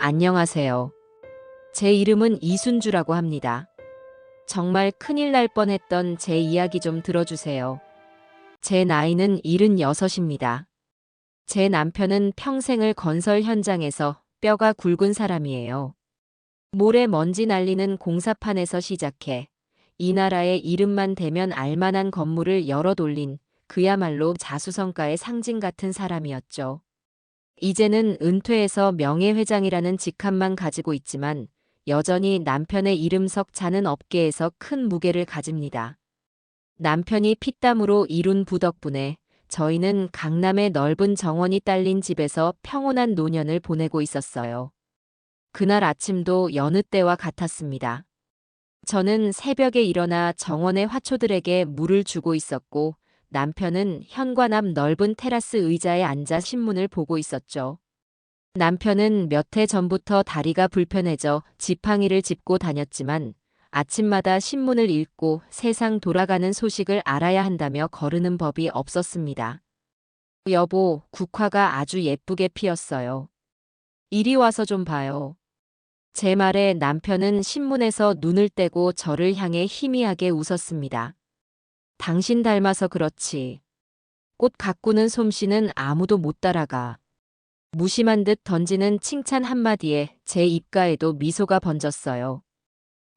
안녕하세요. 제 이름은 이순주라고 합니다. 정말 큰일 날 뻔했던 제 이야기 좀 들어주세요. 제 나이는 76입니다. 제 남편은 평생을 건설 현장에서 뼈가 굵은 사람이에요. 모래 먼지 날리는 공사판에서 시작해 이 나라의 이름만 대면 알만한 건물을 열어 돌린 그야말로 자수성가의 상징 같은 사람이었죠. 이제는 은퇴해서 명예회장이라는 직함만 가지고 있지만 여전히 남편의 이름석 자는 업계에서 큰 무게를 가집니다. 남편이 피땀으로 이룬 부 덕분에 저희는 강남의 넓은 정원이 딸린 집에서 평온한 노년을 보내고 있었어요. 그날 아침도 여느 때와 같았습니다. 저는 새벽에 일어나 정원의 화초들에게 물을 주고 있었고 남편은 현관 앞 넓은 테라스 의자에 앉아 신문을 보고 있었죠. 남편은 몇 해 전부터 다리가 불편해져 지팡이를 짚고 다녔지만 아침마다 신문을 읽고 세상 돌아가는 소식을 알아야 한다며 거르는 법이 없었습니다. 여보, 국화가 아주 예쁘게 피었어요. 이리 와서 좀 봐요. 제 말에 남편은 신문에서 눈을 떼고 저를 향해 희미하게 웃었습니다. 당신 닮아서 그렇지. 꽃 가꾸는 솜씨는 아무도 못 따라가. 무심한 듯 던지는 칭찬 한마디에 제 입가에도 미소가 번졌어요.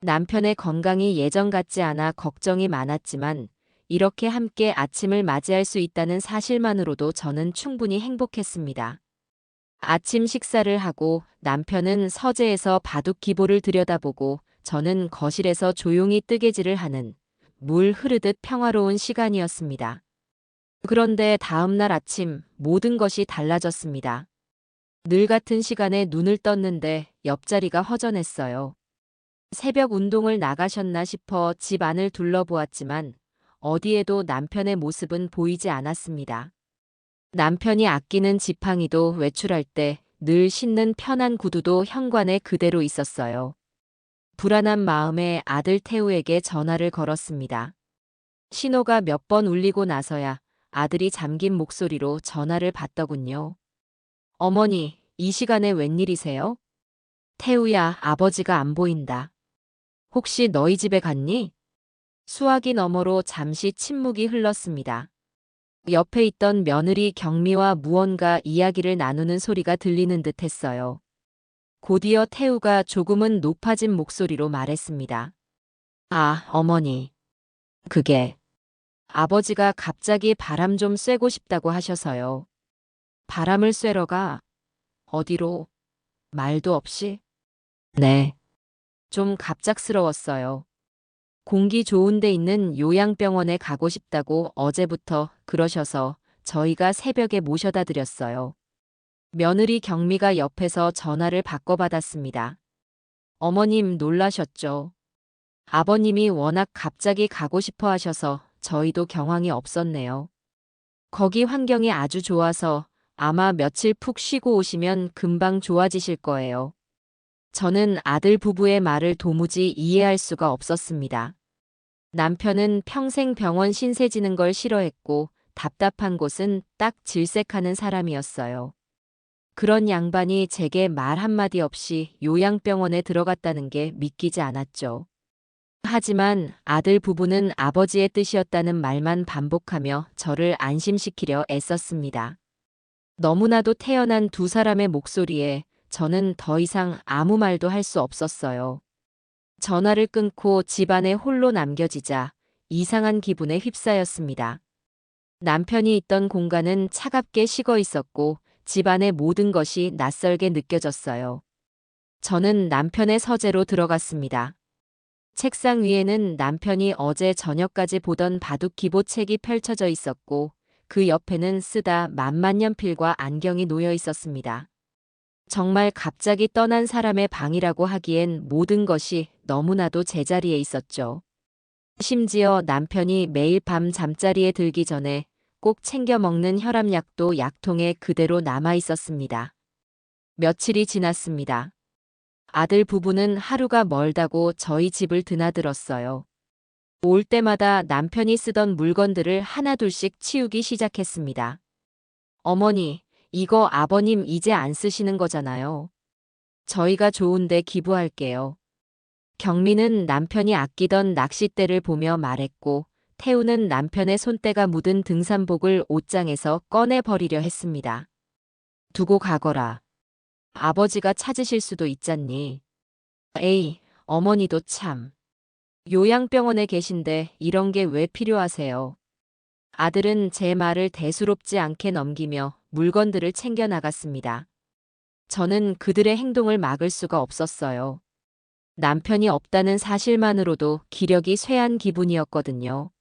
남편의 건강이 예전 같지 않아 걱정이 많았지만 이렇게 함께 아침을 맞이할 수 있다는 사실만으로도 저는 충분히 행복했습니다. 아침 식사를 하고 남편은 서재에서 바둑 기보를 들여다보고 저는 거실에서 조용히 뜨개질을 하는 물 흐르듯 평화로운 시간이었습니다. 그런데 다음 날 아침 모든 것이 달라졌습니다. 늘 같은 시간에 눈을 떴는데 옆자리가 허전했어요. 새벽 운동을 나가셨나 싶어 집 안을 둘러보았지만 어디에도 남편의 모습은 보이지 않았습니다. 남편이 아끼는 지팡이도 외출할 때 늘 신는 편한 구두도 현관에 그대로 있었어요. 불안한 마음에 아들 태우에게 전화를 걸었습니다. 신호가 몇 번 울리고 나서야 아들이 잠긴 목소리로 전화를 받더군요. 어머니, 이 시간에 웬일이세요? 태우야, 아버지가 안 보인다. 혹시 너희 집에 갔니? 수화기 너머로 잠시 침묵이 흘렀습니다. 옆에 있던 며느리 경미와 무언가 이야기를 나누는 소리가 들리는 듯 했어요. 곧이어 태우가 조금은 높아진 목소리로 말했습니다. 아, 어머니. 그게 아버지가 갑자기 바람 좀 쐬고 싶다고 하셔서요. 바람을 쐬러 가? 어디로? 말도 없이? 네. 좀 갑작스러웠어요. 공기 좋은 데 있는 요양병원에 가고 싶다고 어제부터 그러셔서 저희가 새벽에 모셔다 드렸어요. 며느리 경미가 옆에서 전화를 바꿔받았습니다. 어머님 놀라셨죠? 아버님이 워낙 갑자기 가고 싶어 하셔서 저희도 경황이 없었네요. 거기 환경이 아주 좋아서 아마 며칠 푹 쉬고 오시면 금방 좋아지실 거예요. 저는 아들 부부의 말을 도무지 이해할 수가 없었습니다. 남편은 평생 병원 신세 지는 걸 싫어했고 답답한 곳은 딱 질색하는 사람이었어요. 그런 양반이 제게 말 한마디 없이 요양병원에 들어갔다는 게 믿기지 않았죠. 하지만 아들 부부는 아버지의 뜻이었다는 말만 반복하며 저를 안심시키려 애썼습니다. 너무나도 태연한 두 사람의 목소리에 저는 더 이상 아무 말도 할 수 없었어요. 전화를 끊고 집안에 홀로 남겨지자 이상한 기분에 휩싸였습니다. 남편이 있던 공간은 차갑게 식어 있었고 집안의 모든 것이 낯설게 느껴졌어요. 저는 남편의 서재로 들어갔습니다. 책상 위에는 남편이 어제 저녁까지 보던 바둑 기보책이 펼쳐져 있었고 그 옆에는 쓰다 만만년필과 안경이 놓여 있었습니다. 정말 갑자기 떠난 사람의 방이라고 하기엔 모든 것이 너무나도 제자리에 있었죠. 심지어 남편이 매일 밤 잠자리에 들기 전에 꼭 챙겨 먹는 혈압약도 약통에 그대로 남아 있었습니다. 며칠이 지났습니다. 아들 부부는 하루가 멀다고 저희 집을 드나들었어요. 올 때마다 남편이 쓰던 물건들을 하나둘씩 치우기 시작했습니다. 어머니, 이거 아버님 이제 안 쓰시는 거잖아요. 저희가 좋은데 기부할게요. 경미는 남편이 아끼던 낚싯대를 보며 말했고, 태우는 남편의 손때가 묻은 등산복을 옷장에서 꺼내버리려 했습니다. 두고 가거라. 아버지가 찾으실 수도 있잖니. 에이, 어머니도 참. 요양병원에 계신데 이런 게 왜 필요하세요? 아들은 제 말을 대수롭지 않게 넘기며 물건들을 챙겨 나갔습니다. 저는 그들의 행동을 막을 수가 없었어요. 남편이 없다는 사실만으로도 기력이 쇠한 기분이었거든요.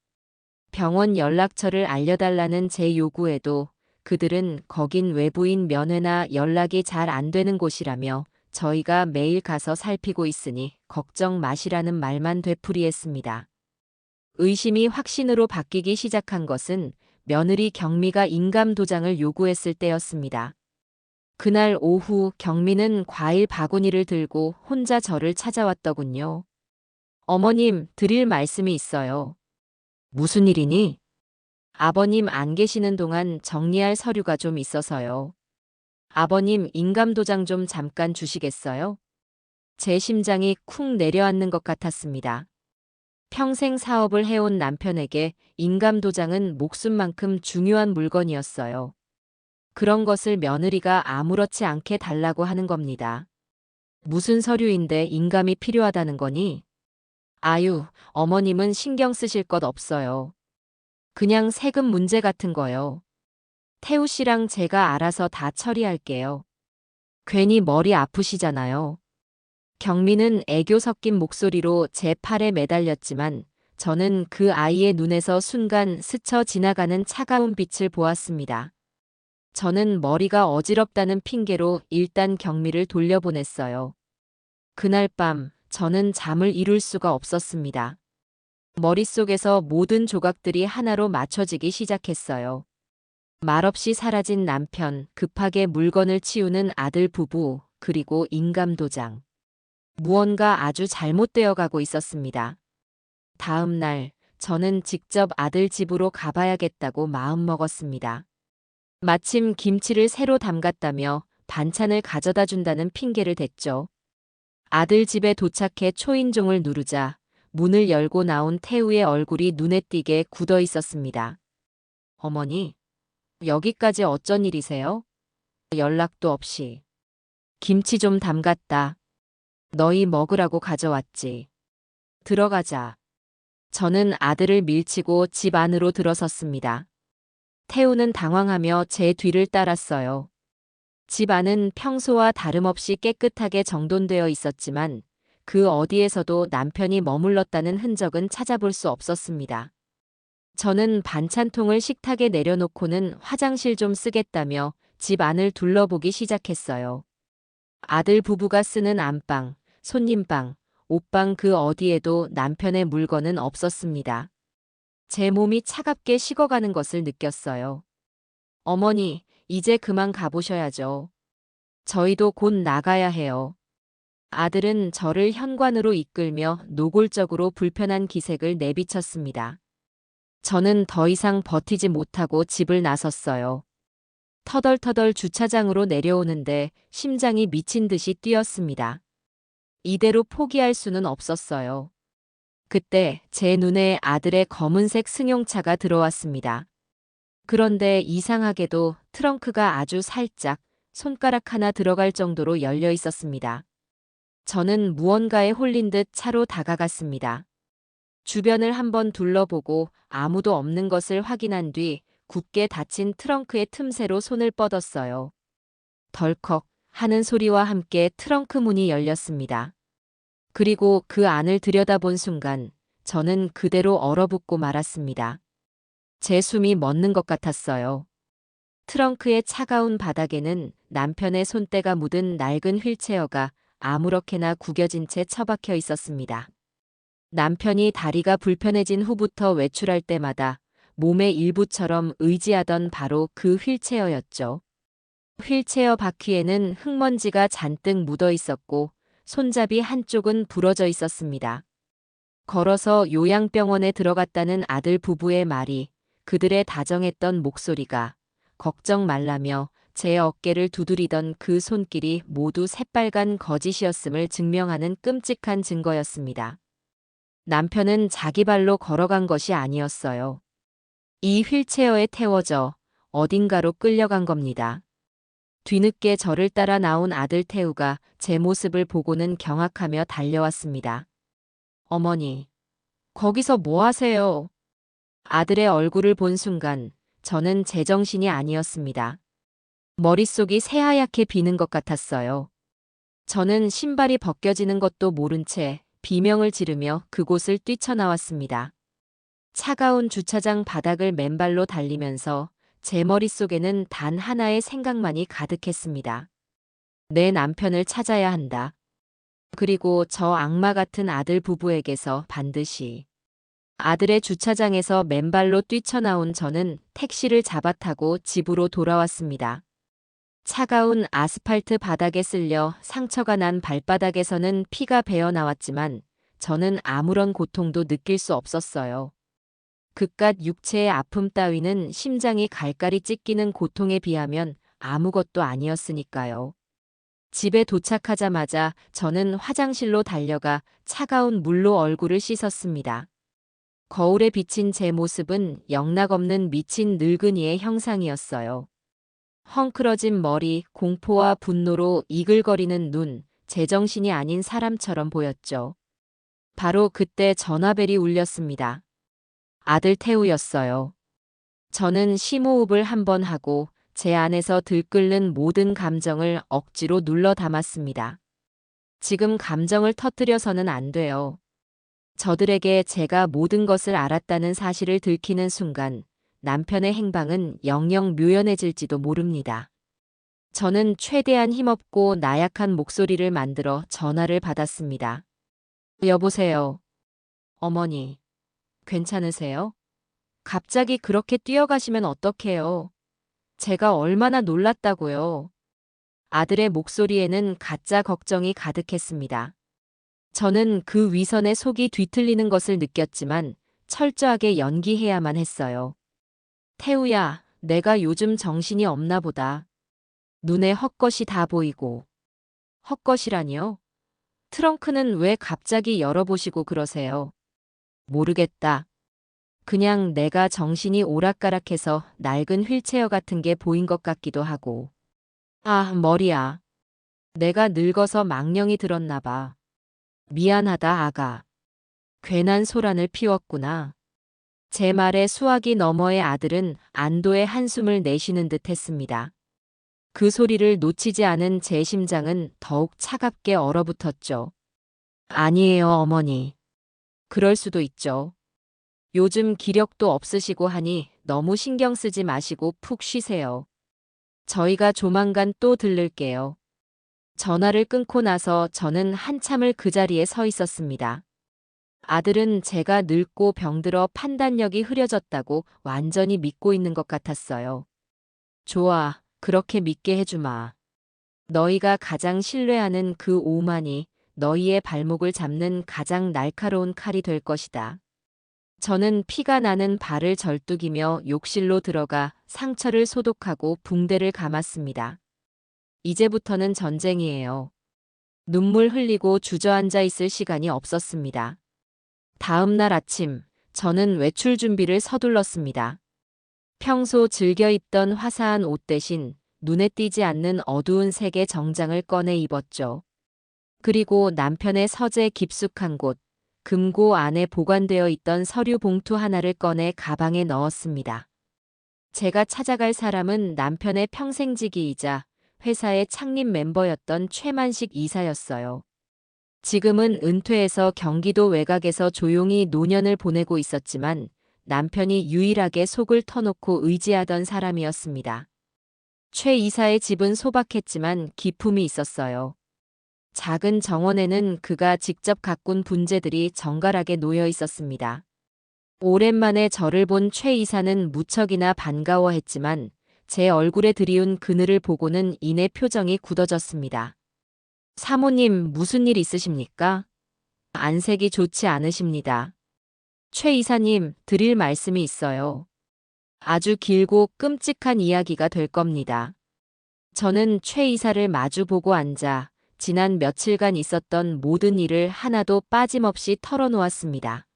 병원 연락처를 알려달라는 제 요구에도 그들은 거긴 외부인 면회나 연락이 잘 안 되는 곳이라며 저희가 매일 가서 살피고 있으니 걱정 마시라는 말만 되풀이했습니다. 의심이 확신으로 바뀌기 시작한 것은 며느리 경미가 인감 도장을 요구했을 때였습니다. 그날 오후 경미는 과일 바구니를 들고 혼자 저를 찾아왔더군요. 어머님, 드릴 말씀이 있어요. 무슨 일이니? 아버님 안 계시는 동안 정리할 서류가 좀 있어서요. 아버님 인감도장 좀 잠깐 주시겠어요? 제 심장이 쿵 내려앉는 것 같았습니다. 평생 사업을 해온 남편에게 인감도장은 목숨만큼 중요한 물건이었어요. 그런 것을 며느리가 아무렇지 않게 달라고 하는 겁니다. 무슨 서류인데 인감이 필요하다는 거니? 아유, 어머님은 신경 쓰실 것 없어요. 그냥 세금 문제 같은 거요. 태우 씨랑 제가 알아서 다 처리할게요. 괜히 머리 아프시잖아요. 경미는 애교 섞인 목소리로 제 팔에 매달렸지만 저는 그 아이의 눈에서 순간 스쳐 지나가는 차가운 빛을 보았습니다. 저는 머리가 어지럽다는 핑계로 일단 경미를 돌려보냈어요. 그날 밤 저는 잠을 이룰 수가 없었습니다. 머릿속에서 모든 조각들이 하나로 맞춰지기 시작했어요. 말없이 사라진 남편, 급하게 물건을 치우는 아들 부부, 그리고 인감도장. 무언가 아주 잘못되어 가고 있었습니다. 다음 날, 저는 직접 아들 집으로 가봐야겠다고 마음먹었습니다. 마침 김치를 새로 담갔다며 반찬을 가져다 준다는 핑계를 댔죠. 아들 집에 도착해 초인종을 누르자 문을 열고 나온 태우의 얼굴이 눈에 띄게 굳어 있었습니다. 어머니, 여기까지 어쩐 일이세요? 연락도 없이. 김치 좀 담갔다. 너희 먹으라고 가져왔지. 들어가자. 저는 아들을 밀치고 집 안으로 들어섰습니다. 태우는 당황하며 제 뒤를 따랐어요. 집 안은 평소와 다름없이 깨끗하게 정돈되어 있었지만 그 어디에서도 남편이 머물렀다는 흔적은 찾아볼 수 없었습니다. 저는 반찬통을 식탁에 내려놓고는 화장실 좀 쓰겠다며 집 안을 둘러보기 시작했어요. 아들 부부가 쓰는 안방, 손님방, 옷방 그 어디에도 남편의 물건은 없었습니다. 제 몸이 차갑게 식어가는 것을 느꼈어요. 어머니, 이제 그만 가보셔야죠. 저희도 곧 나가야 해요. 아들은 저를 현관으로 이끌며 노골적으로 불편한 기색을 내비쳤습니다. 저는 더 이상 버티지 못하고 집을 나섰어요. 터덜터덜 주차장으로 내려오는데 심장이 미친 듯이 뛰었습니다. 이대로 포기할 수는 없었어요. 그때 제 눈에 아들의 검은색 승용차가 들어왔습니다. 그런데 이상하게도 트렁크가 아주 살짝 손가락 하나 들어갈 정도로 열려 있었습니다. 저는 무언가에 홀린 듯 차로 다가갔습니다. 주변을 한번 둘러보고 아무도 없는 것을 확인한 뒤 굳게 닫힌 트렁크의 틈새로 손을 뻗었어요. 덜컥 하는 소리와 함께 트렁크 문이 열렸습니다. 그리고 그 안을 들여다본 순간 저는 그대로 얼어붙고 말았습니다. 제 숨이 멎는 것 같았어요. 트렁크의 차가운 바닥에는 남편의 손때가 묻은 낡은 휠체어가 아무렇게나 구겨진 채 처박혀 있었습니다. 남편이 다리가 불편해진 후부터 외출할 때마다 몸의 일부처럼 의지하던 바로 그 휠체어였죠. 휠체어 바퀴에는 흙먼지가 잔뜩 묻어 있었고 손잡이 한쪽은 부러져 있었습니다. 걸어서 요양병원에 들어갔다는 아들 부부의 말이, 그들의 다정했던 목소리가 걱정 말라며 제 어깨를 두드리던 그 손길이 모두 새빨간 거짓이었음을 증명하는 끔찍한 증거였습니다. 남편은 자기 발로 걸어간 것이 아니었어요. 이 휠체어에 태워져 어딘가로 끌려간 겁니다. 뒤늦게 저를 따라 나온 아들 태우가 제 모습을 보고는 경악하며 달려왔습니다. 어머니, 거기서 뭐 하세요? 아들의 얼굴을 본 순간 저는 제정신이 아니었습니다. 머릿속이 새하얗게 비는 것 같았어요. 저는 신발이 벗겨지는 것도 모른 채 비명을 지르며 그곳을 뛰쳐나왔습니다. 차가운 주차장 바닥을 맨발로 달리면서 제 머릿속에는 단 하나의 생각만이 가득했습니다. 내 남편을 찾아야 한다. 그리고 저 악마 같은 아들 부부에게서 반드시. 아들의 주차장에서 맨발로 뛰쳐나온 저는 택시를 잡아타고 집으로 돌아왔습니다. 차가운 아스팔트 바닥에 쓸려 상처가 난 발바닥에서는 피가 배어 나왔지만 저는 아무런 고통도 느낄 수 없었어요. 그깟 육체의 아픔 따위는 심장이 갈갈이 찢기는 고통에 비하면 아무것도 아니었으니까요. 집에 도착하자마자 저는 화장실로 달려가 차가운 물로 얼굴을 씻었습니다. 거울에 비친 제 모습은 영락없는 미친 늙은이의 형상이었어요. 헝클어진 머리, 공포와 분노로 이글거리는 눈, 제정신이 아닌 사람처럼 보였죠. 바로 그때 전화벨이 울렸습니다. 아들 태우였어요. 저는 심호흡을 한 번 하고 제 안에서 들끓는 모든 감정을 억지로 눌러 담았습니다. 지금 감정을 터뜨려서는 안 돼요. 저들에게 제가 모든 것을 알았다는 사실을 들키는 순간 남편의 행방은 영영 묘연해질지도 모릅니다. 저는 최대한 힘없고 나약한 목소리를 만들어 전화를 받았습니다. 여보세요. 어머니, 괜찮으세요? 갑자기 그렇게 뛰어가시면 어떡해요? 제가 얼마나 놀랐다고요. 아들의 목소리에는 가짜 걱정이 가득했습니다. 저는 그 위선에 속이 뒤틀리는 것을 느꼈지만 철저하게 연기해야만 했어요. 태우야, 내가 요즘 정신이 없나 보다. 눈에 헛것이 다 보이고. 헛것이라니요? 트렁크는 왜 갑자기 열어보시고 그러세요? 모르겠다. 그냥 내가 정신이 오락가락해서 낡은 휠체어 같은 게 보인 것 같기도 하고. 아, 머리야. 내가 늙어서 망령이 들었나 봐. 미안하다, 아가. 괜한 소란을 피웠구나. 제 말에 수화기 너머의 아들은 안도의 한숨을 내쉬는 듯 했습니다. 그 소리를 놓치지 않은 제 심장은 더욱 차갑게 얼어붙었죠. 아니에요, 어머니. 그럴 수도 있죠. 요즘 기력도 없으시고 하니 너무 신경 쓰지 마시고 푹 쉬세요. 저희가 조만간 또 들를게요. 전화를 끊고 나서 저는 한참을 그 자리에 서 있었습니다. 아들은 제가 늙고 병들어 판단력이 흐려졌다고 완전히 믿고 있는 것 같았어요. 좋아, 그렇게 믿게 해주마. 너희가 가장 신뢰하는 그 오만이 너희의 발목을 잡는 가장 날카로운 칼이 될 것이다. 저는 피가 나는 발을 절뚝이며 욕실로 들어가 상처를 소독하고 붕대를 감았습니다. 이제부터는 전쟁이에요. 눈물 흘리고 주저앉아 있을 시간이 없었습니다. 다음 날 아침, 저는 외출 준비를 서둘렀습니다. 평소 즐겨 입던 화사한 옷 대신 눈에 띄지 않는 어두운 색의 정장을 꺼내 입었죠. 그리고 남편의 서재 깊숙한 곳, 금고 안에 보관되어 있던 서류 봉투 하나를 꺼내 가방에 넣었습니다. 제가 찾아갈 사람은 남편의 평생지기이자 회사의 창립 멤버였던 최만식 이사였어요. 지금은 은퇴해서 경기도 외곽에서 조용히 노년을 보내고 있었지만 남편이 유일하게 속을 터놓고 의지하던 사람이었습니다. 최 이사의 집은 소박했지만 기품이 있었어요. 작은 정원에는 그가 직접 가꾼 분재들이 정갈하게 놓여 있었습니다. 오랜만에 저를 본 최 이사는 무척이나 반가워했지만 제 얼굴에 들이운 그늘을 보고는 이내 표정이 굳어졌습니다. 사모님, 무슨 일 있으십니까? 안색이 좋지 않으십니다. 최 이사님, 드릴 말씀이 있어요. 아주 길고 끔찍한 이야기가 될 겁니다. 저는 최 이사를 마주보고 앉아 지난 며칠간 있었던 모든 일을 하나도 빠짐없이 털어놓았습니다.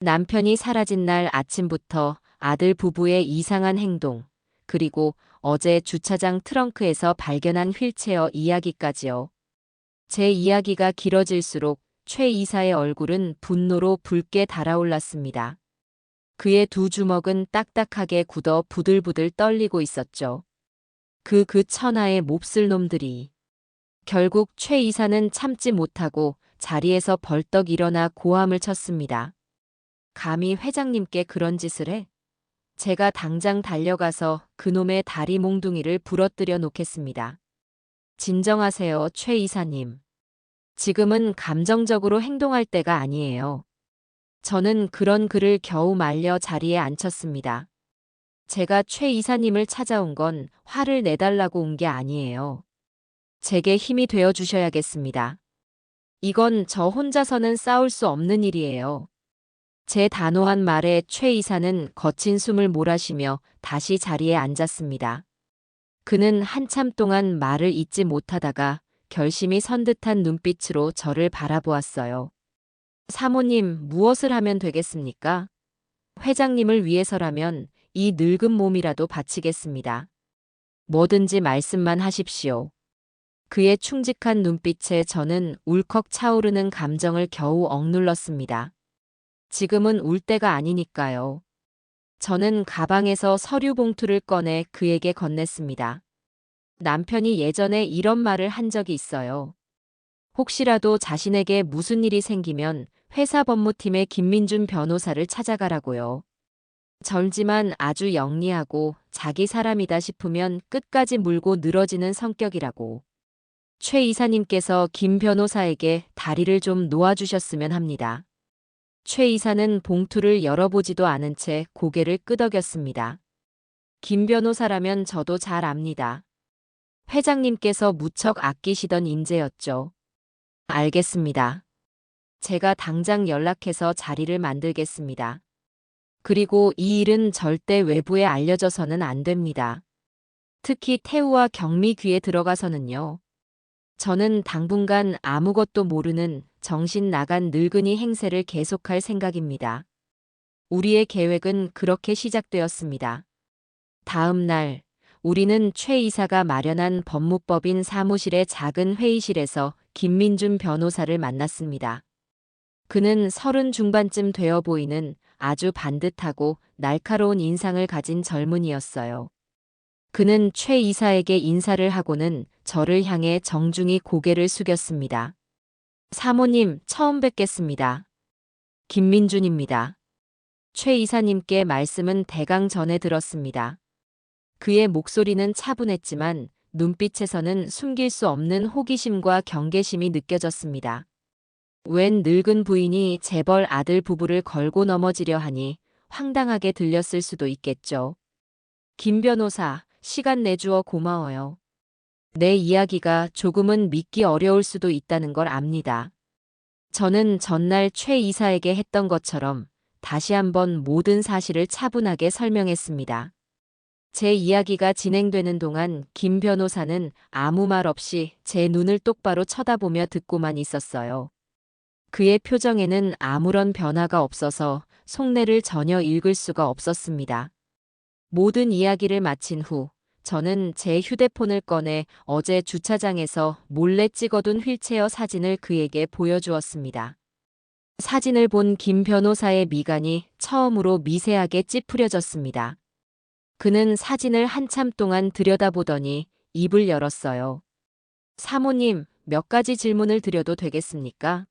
남편이 사라진 날 아침부터 아들 부부의 이상한 행동, 그리고 어제 주차장 트렁크에서 발견한 휠체어 이야기까지요. 제 이야기가 길어질수록 최 이사의 얼굴은 분노로 붉게 달아올랐습니다. 그의 두 주먹은 딱딱하게 굳어 부들부들 떨리고 있었죠. 그 천하의 몹쓸 놈들이. 결국 최 이사는 참지 못하고 자리에서 벌떡 일어나 고함을 쳤습니다. 감히 회장님께 그런 짓을 해? 제가 당장 달려가서 그놈의 다리 몽둥이를 부러뜨려 놓겠습니다. 진정하세요, 최 이사님. 지금은 감정적으로 행동할 때가 아니에요. 저는 그런 그를 겨우 말려 자리에 앉혔습니다. 제가 최 이사님을 찾아온 건 화를 내달라고 온 게 아니에요. 제게 힘이 되어 주셔야겠습니다. 이건 저 혼자서는 싸울 수 없는 일이에요. 제 단호한 말에 최 이사는 거친 숨을 몰아쉬며 다시 자리에 앉았습니다. 그는 한참 동안 말을 잇지 못하다가 결심이 선 듯한 눈빛으로 저를 바라보았어요. 사모님, 무엇을 하면 되겠습니까? 회장님을 위해서라면 이 늙은 몸이라도 바치겠습니다. 뭐든지 말씀만 하십시오. 그의 충직한 눈빛에 저는 울컥 차오르는 감정을 겨우 억눌렀습니다. 지금은 울 때가 아니니까요. 저는 가방에서 서류 봉투를 꺼내 그에게 건넸습니다. 남편이 예전에 이런 말을 한 적이 있어요. 혹시라도 자신에게 무슨 일이 생기면 회사 법무팀의 김민준 변호사를 찾아가라고요. 젊지만 아주 영리하고 자기 사람이다 싶으면 끝까지 물고 늘어지는 성격이라고. 최 이사님께서 김 변호사에게 다리를 좀 놓아주셨으면 합니다. 최 이사는 봉투를 열어보지도 않은 채 고개를 끄덕였습니다. 김 변호사라면 저도 잘 압니다. 회장님께서 무척 아끼시던 인재였죠. 알겠습니다. 제가 당장 연락해서 자리를 만들겠습니다. 그리고 이 일은 절대 외부에 알려져서는 안 됩니다. 특히 태우와 경미 귀에 들어가서는요. 저는 당분간 아무것도 모르는 정신 나간 늙은이 행세를 계속할 생각입니다. 우리의 계획은 그렇게 시작되었습니다. 다음 날, 우리는 최 이사가 마련한 법무법인 사무실의 작은 회의실에서 김민준 변호사를 만났습니다. 그는 30 중반쯤 되어 보이는 아주 반듯하고 날카로운 인상을 가진 젊은이였어요. 그는 최 이사에게 인사를 하고는 저를 향해 정중히 고개를 숙였습니다. 사모님, 처음 뵙겠습니다. 김민준입니다. 최 이사님께 말씀은 대강 전해 들었습니다. 그의 목소리는 차분했지만 눈빛에서는 숨길 수 없는 호기심과 경계심이 느껴졌습니다. 웬 늙은 부인이 재벌 아들 부부를 걸고 넘어지려 하니 황당하게 들렸을 수도 있겠죠. 김 변호사, 시간 내주어 고마워요. 내 이야기가 조금은 믿기 어려울 수도 있다는 걸 압니다. 저는 전날 최 이사에게 했던 것처럼 다시 한번 모든 사실을 차분하게 설명했습니다. 제 이야기가 진행되는 동안 김 변호사는 아무 말 없이 제 눈을 똑바로 쳐다보며 듣고만 있었어요. 그의 표정에는 아무런 변화가 없어서 속내를 전혀 읽을 수가 없었습니다. 모든 이야기를 마친 후 저는 제 휴대폰을 꺼내 어제 주차장에서 몰래 찍어둔 휠체어 사진을 그에게 보여주었습니다. 사진을 본 김 변호사의 미간이 처음으로 미세하게 찌푸려졌습니다. 그는 사진을 한참 동안 들여다보더니 입을 열었어요. 사모님, 몇 가지 질문을 드려도 되겠습니까?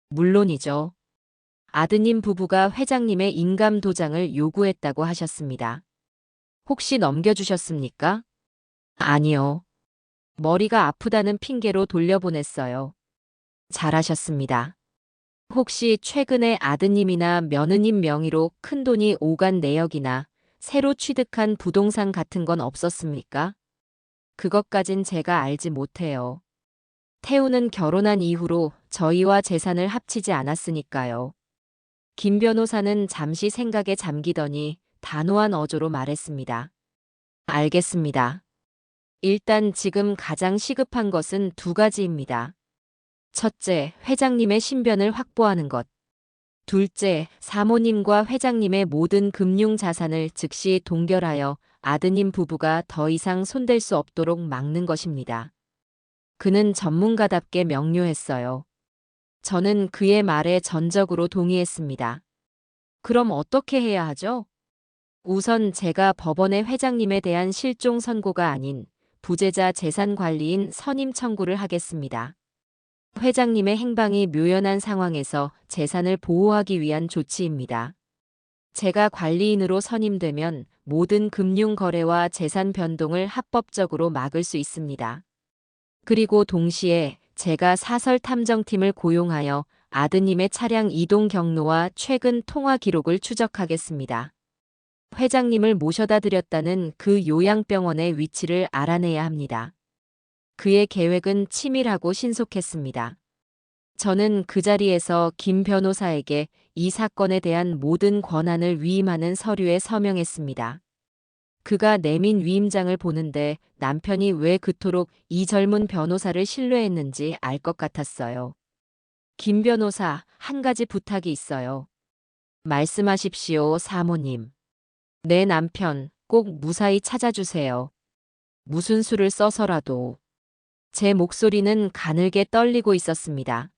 물론이죠. 아드님 부부가 회장님의 인감 도장을 요구했다고 하셨습니다. 혹시 넘겨주셨습니까? 아니요. 머리가 아프다는 핑계로 돌려보냈어요. 잘하셨습니다. 혹시 최근에 아드님이나 며느님 명의로 큰돈이 오간 내역이나 새로 취득한 부동산 같은 건 없었습니까? 그것까진 제가 알지 못해요. 태우는 결혼한 이후로 저희와 재산을 합치지 않았으니까요. 김 변호사는 잠시 생각에 잠기더니 단호한 어조로 말했습니다. 알겠습니다. 일단 지금 가장 시급한 것은 두 가지입니다. 첫째, 회장님의 신변을 확보하는 것. 둘째, 사모님과 회장님의 모든 금융 자산을 즉시 동결하여 아드님 부부가 더 이상 손댈 수 없도록 막는 것입니다. 그는 전문가답게 명료했어요. 저는 그의 말에 전적으로 동의했습니다. 그럼 어떻게 해야 하죠? 우선 제가 법원에 회장님에 대한 실종 선고가 아닌 부재자 재산 관리인 선임 청구를 하겠습니다. 회장님의 행방이 묘연한 상황에서 재산을 보호하기 위한 조치입니다. 제가 관리인으로 선임되면 모든 금융 거래와 재산 변동을 합법적으로 막을 수 있습니다. 그리고 동시에 제가 사설 탐정팀을 고용하여 아드님의 차량 이동 경로와 최근 통화 기록을 추적하겠습니다. 회장님을 모셔다 드렸다는 그 요양병원의 위치를 알아내야 합니다. 그의 계획은 치밀하고 신속했습니다. 저는 그 자리에서 김 변호사에게 이 사건에 대한 모든 권한을 위임하는 서류에 서명했습니다. 그가 내민 위임장을 보는데 남편이 왜 그토록 이 젊은 변호사를 신뢰했는지 알 것 같았어요. 김 변호사, 한 가지 부탁이 있어요. 말씀하십시오, 사모님. 내 남편 꼭 무사히 찾아주세요. 무슨 수를 써서라도. 제 목소리는 가늘게 떨리고 있었습니다.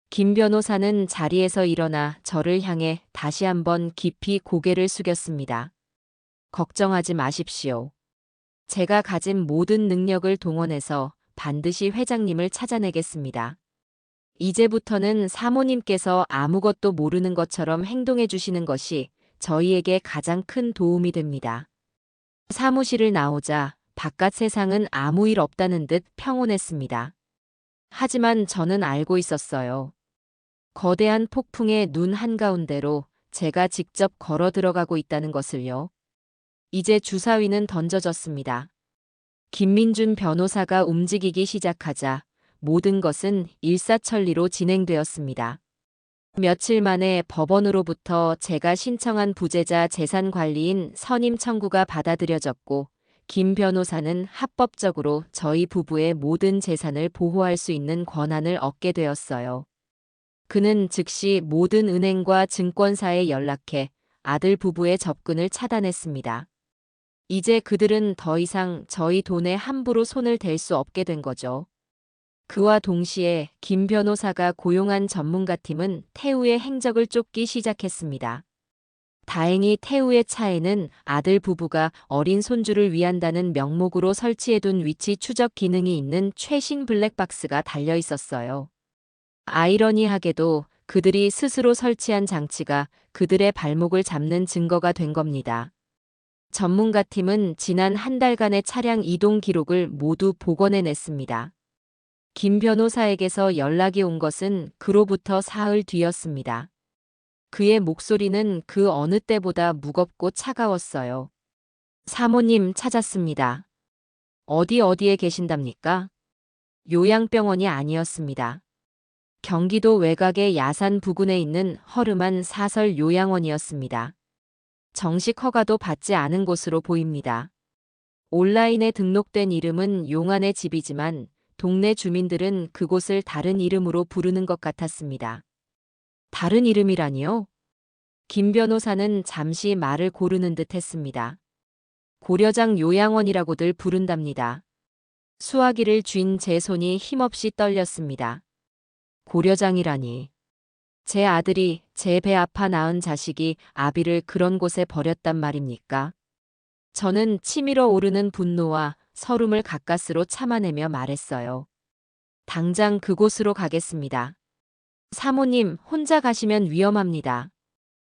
김 변호사는 자리에서 일어나 저를 향해 다시 한번 깊이 고개를 숙였습니다. 걱정하지 마십시오. 제가 가진 모든 능력을 동원해서 반드시 회장님을 찾아내겠습니다. 이제부터는 사모님께서 아무것도 모르는 것처럼 행동해 주시는 것이 저희에게 가장 큰 도움이 됩니다. 사무실을 나오자 바깥 세상은 아무 일 없다는 듯 평온했습니다. 하지만 저는 알고 있었어요. 거대한 폭풍의 눈 한가운데로 제가 직접 걸어 들어가고 있다는 것을요. 이제 주사위는 던져졌습니다. 김민준 변호사가 움직이기 시작하자 모든 것은 일사천리로 진행되었습니다. 며칠 만에 법원으로부터 제가 신청한 부재자 재산 관리인 선임 청구가 받아들여졌고 김 변호사는 합법적으로 저희 부부의 모든 재산을 보호할 수 있는 권한을 얻게 되었어요. 그는 즉시 모든 은행과 증권사에 연락해 아들 부부의 접근을 차단했습니다. 이제 그들은 더 이상 저희 돈에 함부로 손을 댈 수 없게 된 거죠. 그와 동시에 김 변호사가 고용한 전문가 팀은 태우의 행적을 쫓기 시작했습니다. 다행히 태우의 차에는 아들 부부가 어린 손주를 위한다는 명목으로 설치해둔 위치 추적 기능이 있는 최신 블랙박스가 달려 있었어요. 아이러니하게도 그들이 스스로 설치한 장치가 그들의 발목을 잡는 증거가 된 겁니다. 전문가 팀은 지난 한 달간의 차량 이동 기록을 모두 복원해냈습니다. 김 변호사에게서 연락이 온 것은 그로부터 사흘 뒤였습니다. 그의 목소리는 그 어느 때보다 무겁고 차가웠어요. 사모님 찾았습니다. 어디에 계신답니까? 요양병원이 아니었습니다. 경기도 외곽의 야산 부근에 있는 허름한 사설 요양원이었습니다. 정식 허가도 받지 않은 곳으로 보입니다. 온라인에 등록된 이름은 용안의 집이지만 동네 주민들은 그곳을 다른 이름으로 부르는 것 같았습니다. 다른 이름이라니요? 김 변호사는 잠시 말을 고르는 듯 했습니다. 고려장 요양원이라고들 부른답니다. 수화기를 쥔 제 손이 힘없이 떨렸습니다. 고려장이라니. 제 아들이 제 배 아파 낳은 자식이 아비를 그런 곳에 버렸단 말입니까? 저는 치밀어 오르는 분노와 서름을 가까스로 참아내며 말했어요. 당장 그곳으로 가겠습니다. 사모님, 혼자 가시면 위험합니다.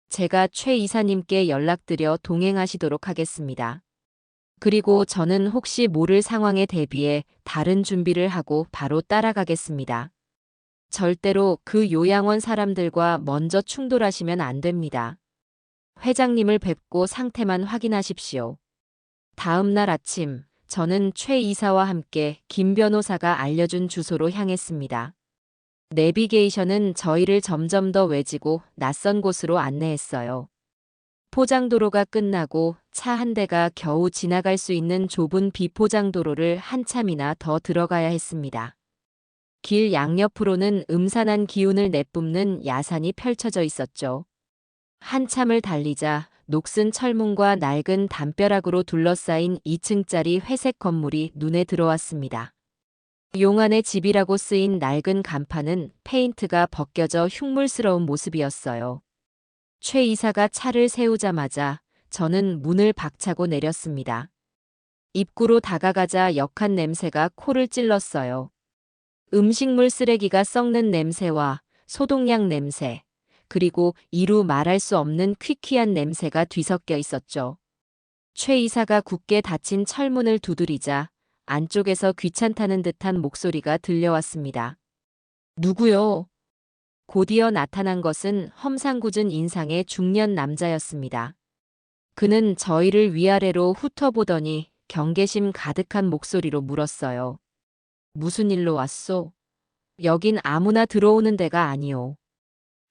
제가 최 이사님께 연락드려 동행하시도록 하겠습니다. 그리고 저는 혹시 모를 상황에 대비해 다른 준비를 하고 바로 따라가겠습니다. 절대로 그 요양원 사람들과 먼저 충돌하시면 안 됩니다. 회장님을 뵙고 상태만 확인하십시오. 다음 날 아침, 저는 최 이사와 함께 김 변호사가 알려준 주소로 향했습니다. 내비게이션은 저희를 점점 더 외지고 낯선 곳으로 안내했어요. 포장도로가 끝나고 차 한 대가 겨우 지나갈 수 있는 좁은 비포장도로를 한참이나 더 들어가야 했습니다. 길 양옆으로는 음산한 기운을 내뿜는 야산이 펼쳐져 있었죠. 한참을 달리자 녹슨 철문과 낡은 담벼락으로 둘러싸인 2층짜리 회색 건물이 눈에 들어왔습니다. 용안의 집이라고 쓰인 낡은 간판은 페인트가 벗겨져 흉물스러운 모습이었어요. 최 이사가 차를 세우자마자 저는 문을 박차고 내렸습니다. 입구로 다가가자 역한 냄새가 코를 찔렀어요. 음식물 쓰레기가 썩는 냄새와 소독약 냄새, 그리고 이루 말할 수 없는 퀴퀴한 냄새가 뒤섞여 있었죠. 최 이사가 굳게 닫힌 철문을 두드리자 안쪽에서 귀찮다는 듯한 목소리가 들려왔습니다. 누구요? 곧이어 나타난 것은 험상궂은 인상의 중년 남자였습니다. 그는 저희를 위아래로 훑어보더니 경계심 가득한 목소리로 물었어요. 무슨 일로 왔소? 여긴 아무나 들어오는 데가 아니오.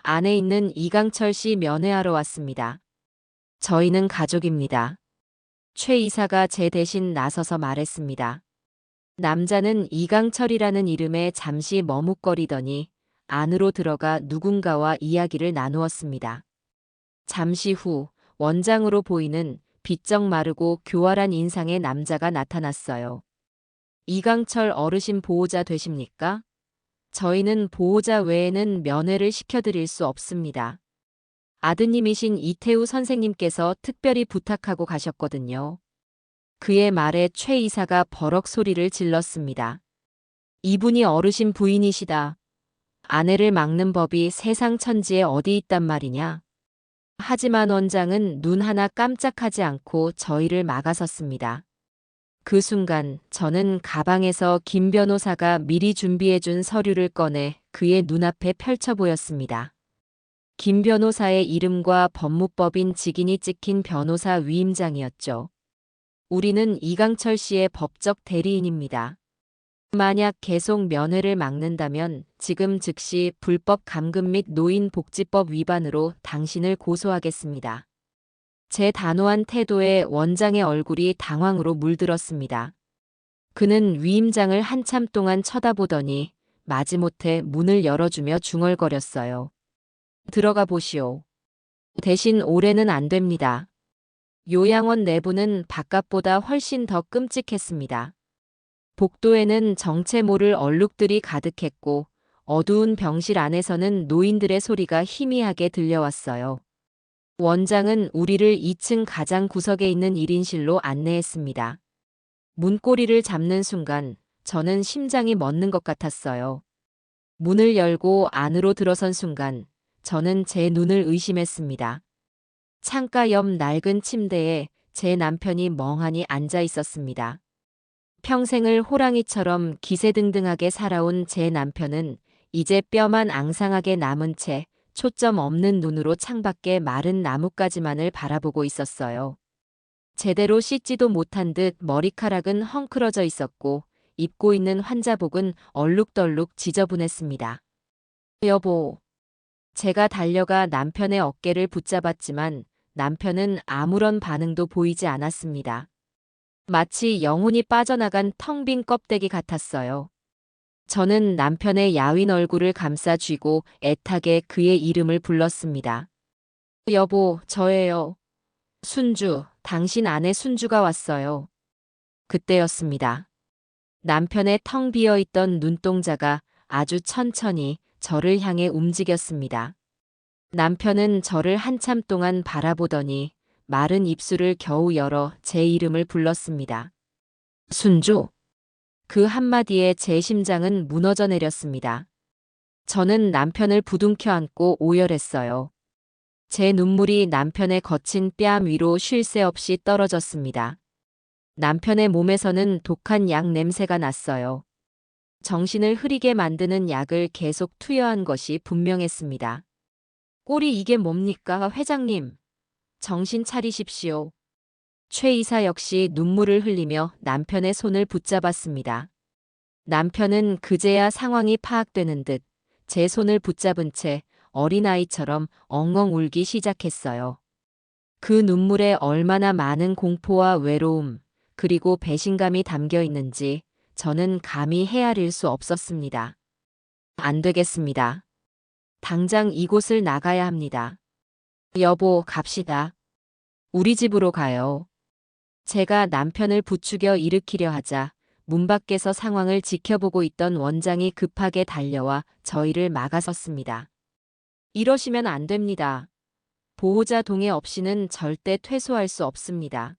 안에 있는 이강철 씨 면회하러 왔습니다. 저희는 가족입니다. 최 이사가 제 대신 나서서 말했습니다. 남자는 이강철이라는 이름에 잠시 머뭇거리더니 안으로 들어가 누군가와 이야기를 나누었습니다. 잠시 후 원장으로 보이는 비쩍 마르고 교활한 인상의 남자가 나타났어요. 이강철 어르신 보호자 되십니까? 저희는 보호자 외에는 면회를 시켜드릴 수 없습니다. 아드님이신 이태우 선생님께서 특별히 부탁하고 가셨거든요. 그의 말에 최 이사가 버럭 소리를 질렀습니다. 이분이 어르신 부인이시다. 아내를 막는 법이 세상 천지에 어디 있단 말이냐. 하지만 원장은 눈 하나 깜짝하지 않고 저희를 막아섰습니다. 그 순간 저는 가방에서 김 변호사가 미리 준비해준 서류를 꺼내 그의 눈앞에 펼쳐 보였습니다. 김 변호사의 이름과 법무법인 직인이 찍힌 변호사 위임장이었죠. 우리는 이강철 씨의 법적 대리인입니다. 만약 계속 면회를 막는다면 지금 즉시 불법 감금 및 노인복지법 위반으로 당신을 고소하겠습니다. 제 단호한 태도에 원장의 얼굴이 당황으로 물들었습니다. 그는 위임장을 한참 동안 쳐다보더니 마지못해 문을 열어주며 중얼거렸어요. 들어가 보시오. 대신 올해는 안 됩니다. 요양원 내부는 바깥보다 훨씬 더 끔찍했습니다. 복도에는 정체 모를 얼룩들이 가득했고 어두운 병실 안에서는 노인들의 소리가 희미하게 들려왔어요. 원장은 우리를 2층 가장 구석에 있는 1인실로 안내했습니다. 문고리를 잡는 순간 저는 심장이 멎는 것 같았어요. 문을 열고 안으로 들어선 순간 저는 제 눈을 의심했습니다. 창가 옆 낡은 침대에 제 남편이 멍하니 앉아 있었습니다. 평생을 호랑이처럼 기세등등하게 살아온 제 남편은 이제 뼈만 앙상하게 남은 채 초점 없는 눈으로 창밖의 마른 나뭇가지만을 바라보고 있었어요. 제대로 씻지도 못한 듯 머리카락은 헝클어져 있었고 입고 있는 환자복은 얼룩덜룩 지저분했습니다. 여보. 제가 달려가 남편의 어깨를 붙잡았지만 남편은 아무런 반응도 보이지 않았습니다. 마치 영혼이 빠져나간 텅 빈 껍데기 같았어요. 저는 남편의 야윈 얼굴을 감싸 쥐고 애타게 그의 이름을 불렀습니다. 여보, 저예요. 순주, 당신 아내 순주가 왔어요. 그때였습니다. 남편의 텅 비어있던 눈동자가 아주 천천히 저를 향해 움직였습니다. 남편은 저를 한참 동안 바라보더니 마른 입술을 겨우 열어 제 이름을 불렀습니다. 순주. 그 한마디에 제 심장은 무너져 내렸습니다. 저는 남편을 부둥켜 안고 오열했어요. 제 눈물이 남편의 거친 뺨 위로 쉴 새 없이 떨어졌습니다. 남편의 몸에서는 독한 약 냄새가 났어요. 정신을 흐리게 만드는 약을 계속 투여한 것이 분명했습니다. 꼴이 이게 뭡니까, 회장님? 정신 차리십시오. 최 이사 역시 눈물을 흘리며 남편의 손을 붙잡았습니다. 남편은 그제야 상황이 파악되는 듯 제 손을 붙잡은 채 어린아이처럼 엉엉 울기 시작했어요. 그 눈물에 얼마나 많은 공포와 외로움, 그리고 배신감이 담겨 있는지 저는 감히 헤아릴 수 없었습니다. 안 되겠습니다. 당장 이곳을 나가야 합니다. 여보, 갑시다. 우리 집으로 가요. 제가 남편을 부추겨 일으키려 하자 문 밖에서 상황을 지켜보고 있던 원장이 급하게 달려와 저희를 막아섰습니다. 이러시면 안 됩니다. 보호자 동의 없이는 절대 퇴소할 수 없습니다.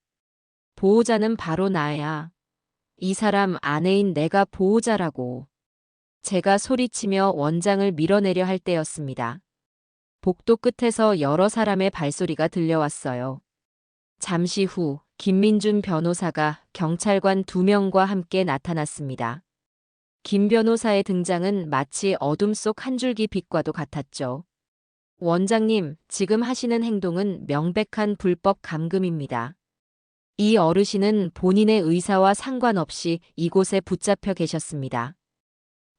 보호자는 바로 나야. 이 사람 아내인 내가 보호자라고. 제가 소리치며 원장을 밀어내려 할 때였습니다. 복도 끝에서 여러 사람의 발소리가 들려왔어요. 잠시 후 김민준 변호사가 경찰관 2명과 함께 나타났습니다. 김 변호사의 등장은 마치 어둠 속 한 줄기 빛과도 같았죠. 원장님, 지금 하시는 행동은 명백한 불법 감금입니다. 이 어르신은 본인의 의사와 상관없이 이곳에 붙잡혀 계셨습니다.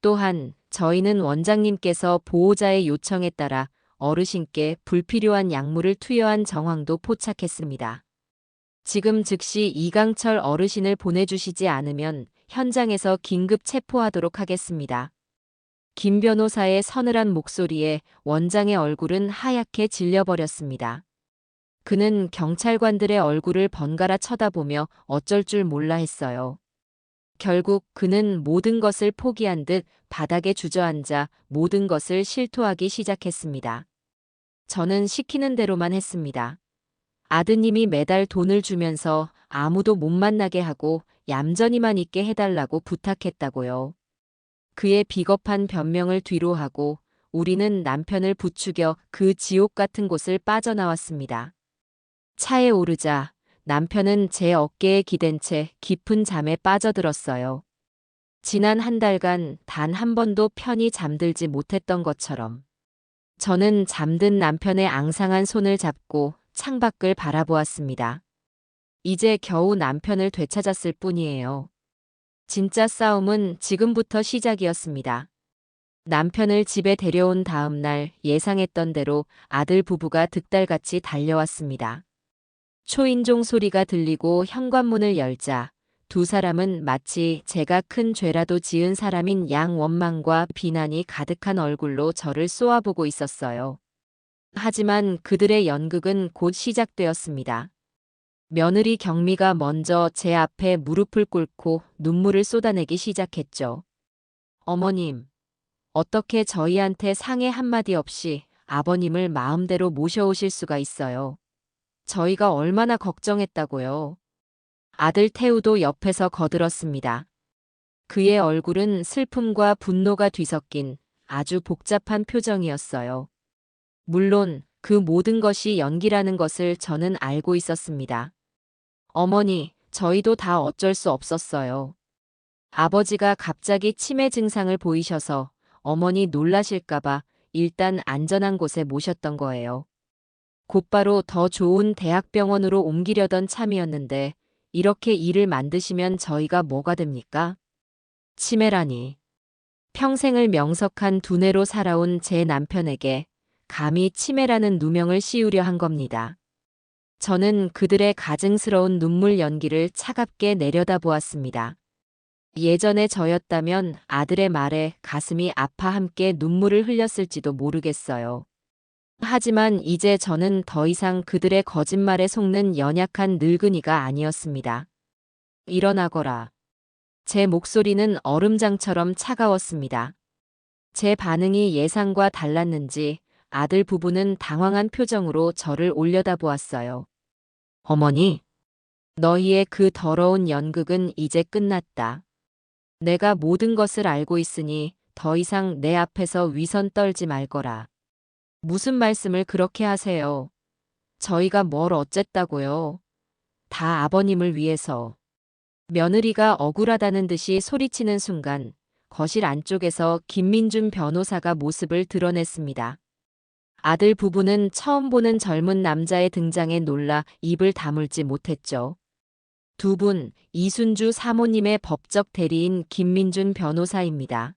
또한 저희는 원장님께서 보호자의 요청에 따라 어르신께 불필요한 약물을 투여한 정황도 포착했습니다. 지금 즉시 이강철 어르신을 보내주시지 않으면 현장에서 긴급 체포하도록 하겠습니다. 김 변호사의 서늘한 목소리에 원장의 얼굴은 하얗게 질려버렸습니다. 그는 경찰관들의 얼굴을 번갈아 쳐다보며 어쩔 줄 몰라 했어요. 결국 그는 모든 것을 포기한 듯 바닥에 주저앉아 모든 것을 실토하기 시작했습니다. 저는 시키는 대로만 했습니다. 아드님이 매달 돈을 주면서 아무도 못 만나게 하고 얌전히만 있게 해달라고 부탁했다고요. 그의 비겁한 변명을 뒤로하고 우리는 남편을 부추겨 그 지옥 같은 곳을 빠져나왔습니다. 차에 오르자 남편은 제 어깨에 기댄 채 깊은 잠에 빠져들었어요. 지난 한 달간 단 한 번도 편히 잠들지 못했던 것처럼. 저는 잠든 남편의 앙상한 손을 잡고 창밖을 바라보았습니다. 이제 겨우 남편을 되찾았을 뿐이에요. 진짜 싸움은 지금부터 시작이었습니다. 남편을 집에 데려온 다음 날 예상했던 대로 아들 부부가 득달같이 달려왔습니다. 초인종 소리가 들리고 현관문을 열자 두 사람은 마치 제가 큰 죄라도 지은 사람인 양 원망과 비난이 가득한 얼굴로 저를 쏘아보고 있었어요. 하지만 그들의 연극은 곧 시작되었습니다. 며느리 경미가 먼저 제 앞에 무릎을 꿇고 눈물을 쏟아내기 시작했죠. 어머님, 어떻게 저희한테 상해 한마디 없이 아버님을 마음대로 모셔오실 수가 있어요. 저희가 얼마나 걱정했다고요. 아들 태우도 옆에서 거들었습니다. 그의 얼굴은 슬픔과 분노가 뒤섞인 아주 복잡한 표정이었어요. 물론 그 모든 것이 연기라는 것을 저는 알고 있었습니다. 어머니, 저희도 다 어쩔 수 없었어요. 아버지가 갑자기 치매 증상을 보이셔서 어머니 놀라실까봐 일단 안전한 곳에 모셨던 거예요. 곧바로 더 좋은 대학병원으로 옮기려던 참이었는데 이렇게 일을 만드시면 저희가 뭐가 됩니까? 치매라니. 평생을 명석한 두뇌로 살아온 제 남편에게 감히 치매라는 누명을 씌우려 한 겁니다. 저는 그들의 가증스러운 눈물 연기를 차갑게 내려다보았습니다. 예전에 저였다면 아들의 말에 가슴이 아파 함께 눈물을 흘렸을지도 모르겠어요. 하지만 이제 저는 더 이상 그들의 거짓말에 속는 연약한 늙은이가 아니었습니다. 일어나거라. 제 목소리는 얼음장처럼 차가웠습니다. 제 반응이 예상과 달랐는지 아들 부부는 당황한 표정으로 저를 올려다보았어요. 어머니, 너희의 그 더러운 연극은 이제 끝났다. 내가 모든 것을 알고 있으니 더 이상 내 앞에서 위선 떨지 말거라. 무슨 말씀을 그렇게 하세요? 저희가 뭘 어쨌다고요? 다 아버님을 위해서. 며느리가 억울하다는 듯이 소리치는 순간 거실 안쪽에서 김민준 변호사가 모습을 드러냈습니다. 아들 부부는 처음 보는 젊은 남자의 등장에 놀라 입을 다물지 못했죠. 두 분, 이순주 사모님의 법적 대리인 김민준 변호사입니다.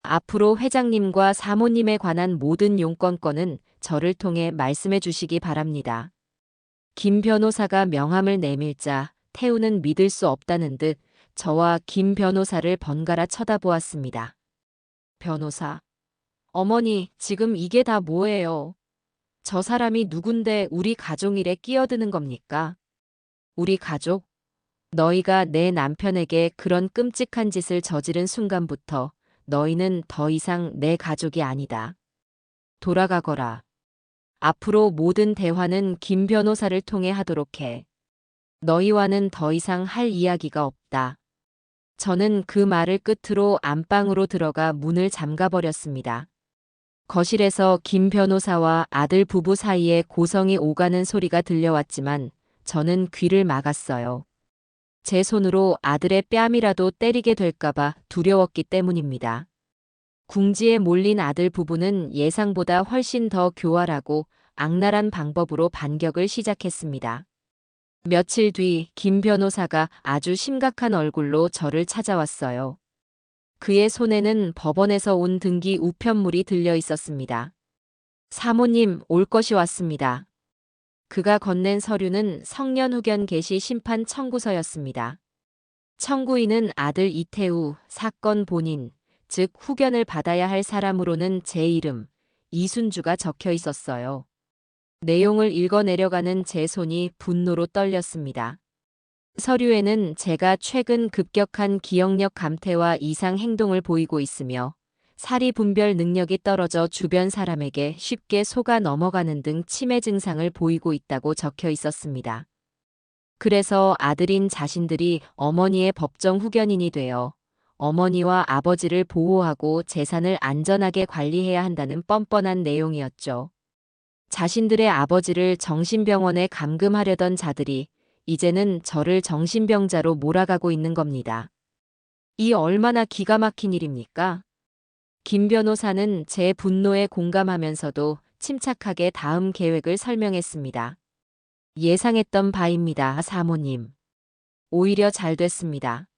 앞으로 회장님과 사모님에 관한 모든 용건권은 저를 통해 말씀해 주시기 바랍니다. 김 변호사가 명함을 내밀자 태우는 믿을 수 없다는 듯 저와 김 변호사를 번갈아 쳐다보았습니다. 변호사, 어머니, 지금 이게 다 뭐예요? 저 사람이 누군데 우리 가족 일에 끼어드는 겁니까? 우리 가족? 너희가 내 남편에게 그런 끔찍한 짓을 저지른 순간부터 너희는 더 이상 내 가족이 아니다. 돌아가거라. 앞으로 모든 대화는 김 변호사를 통해 하도록 해. 너희와는 더 이상 할 이야기가 없다. 저는 그 말을 끝으로 안방으로 들어가 문을 잠가버렸습니다. 거실에서 김 변호사와 아들 부부 사이에 고성이 오가는 소리가 들려왔지만 저는 귀를 막았어요. 제 손으로 아들의 뺨이라도 때리게 될까봐 두려웠기 때문입니다. 궁지에 몰린 아들 부부는 예상보다 훨씬 더 교활하고 악랄한 방법으로 반격을 시작했습니다. 며칠 뒤 김 변호사가 아주 심각한 얼굴로 저를 찾아왔어요. 그의 손에는 법원에서 온 등기 우편물이 들려 있었습니다. 사모님, 올 것이 왔습니다. 그가 건넨 서류는 성년 후견 개시 심판 청구서였습니다. 청구인은 아들 이태우, 사건 본인, 즉 후견을 받아야 할 사람으로는 제 이름, 이순주가 적혀 있었어요. 내용을 읽어내려가는 제 손이 분노로 떨렸습니다. 서류에는 제가 최근 급격한 기억력 감퇴와 이상 행동을 보이고 있으며 사리 분별 능력이 떨어져 주변 사람에게 쉽게 속아 넘어가는 등 치매 증상을 보이고 있다고 적혀 있었습니다. 그래서 아들인 자신들이 어머니의 법정 후견인이 되어 어머니와 아버지를 보호하고 재산을 안전하게 관리해야 한다는 뻔뻔한 내용이었죠. 자신들의 아버지를 정신병원에 감금하려던 자들이 이제는 저를 정신병자로 몰아가고 있는 겁니다. 이 얼마나 기가 막힌 일입니까? 김 변호사는 제 분노에 공감하면서도 침착하게 다음 계획을 설명했습니다. 예상했던 바입니다, 사모님. 오히려 잘 됐습니다.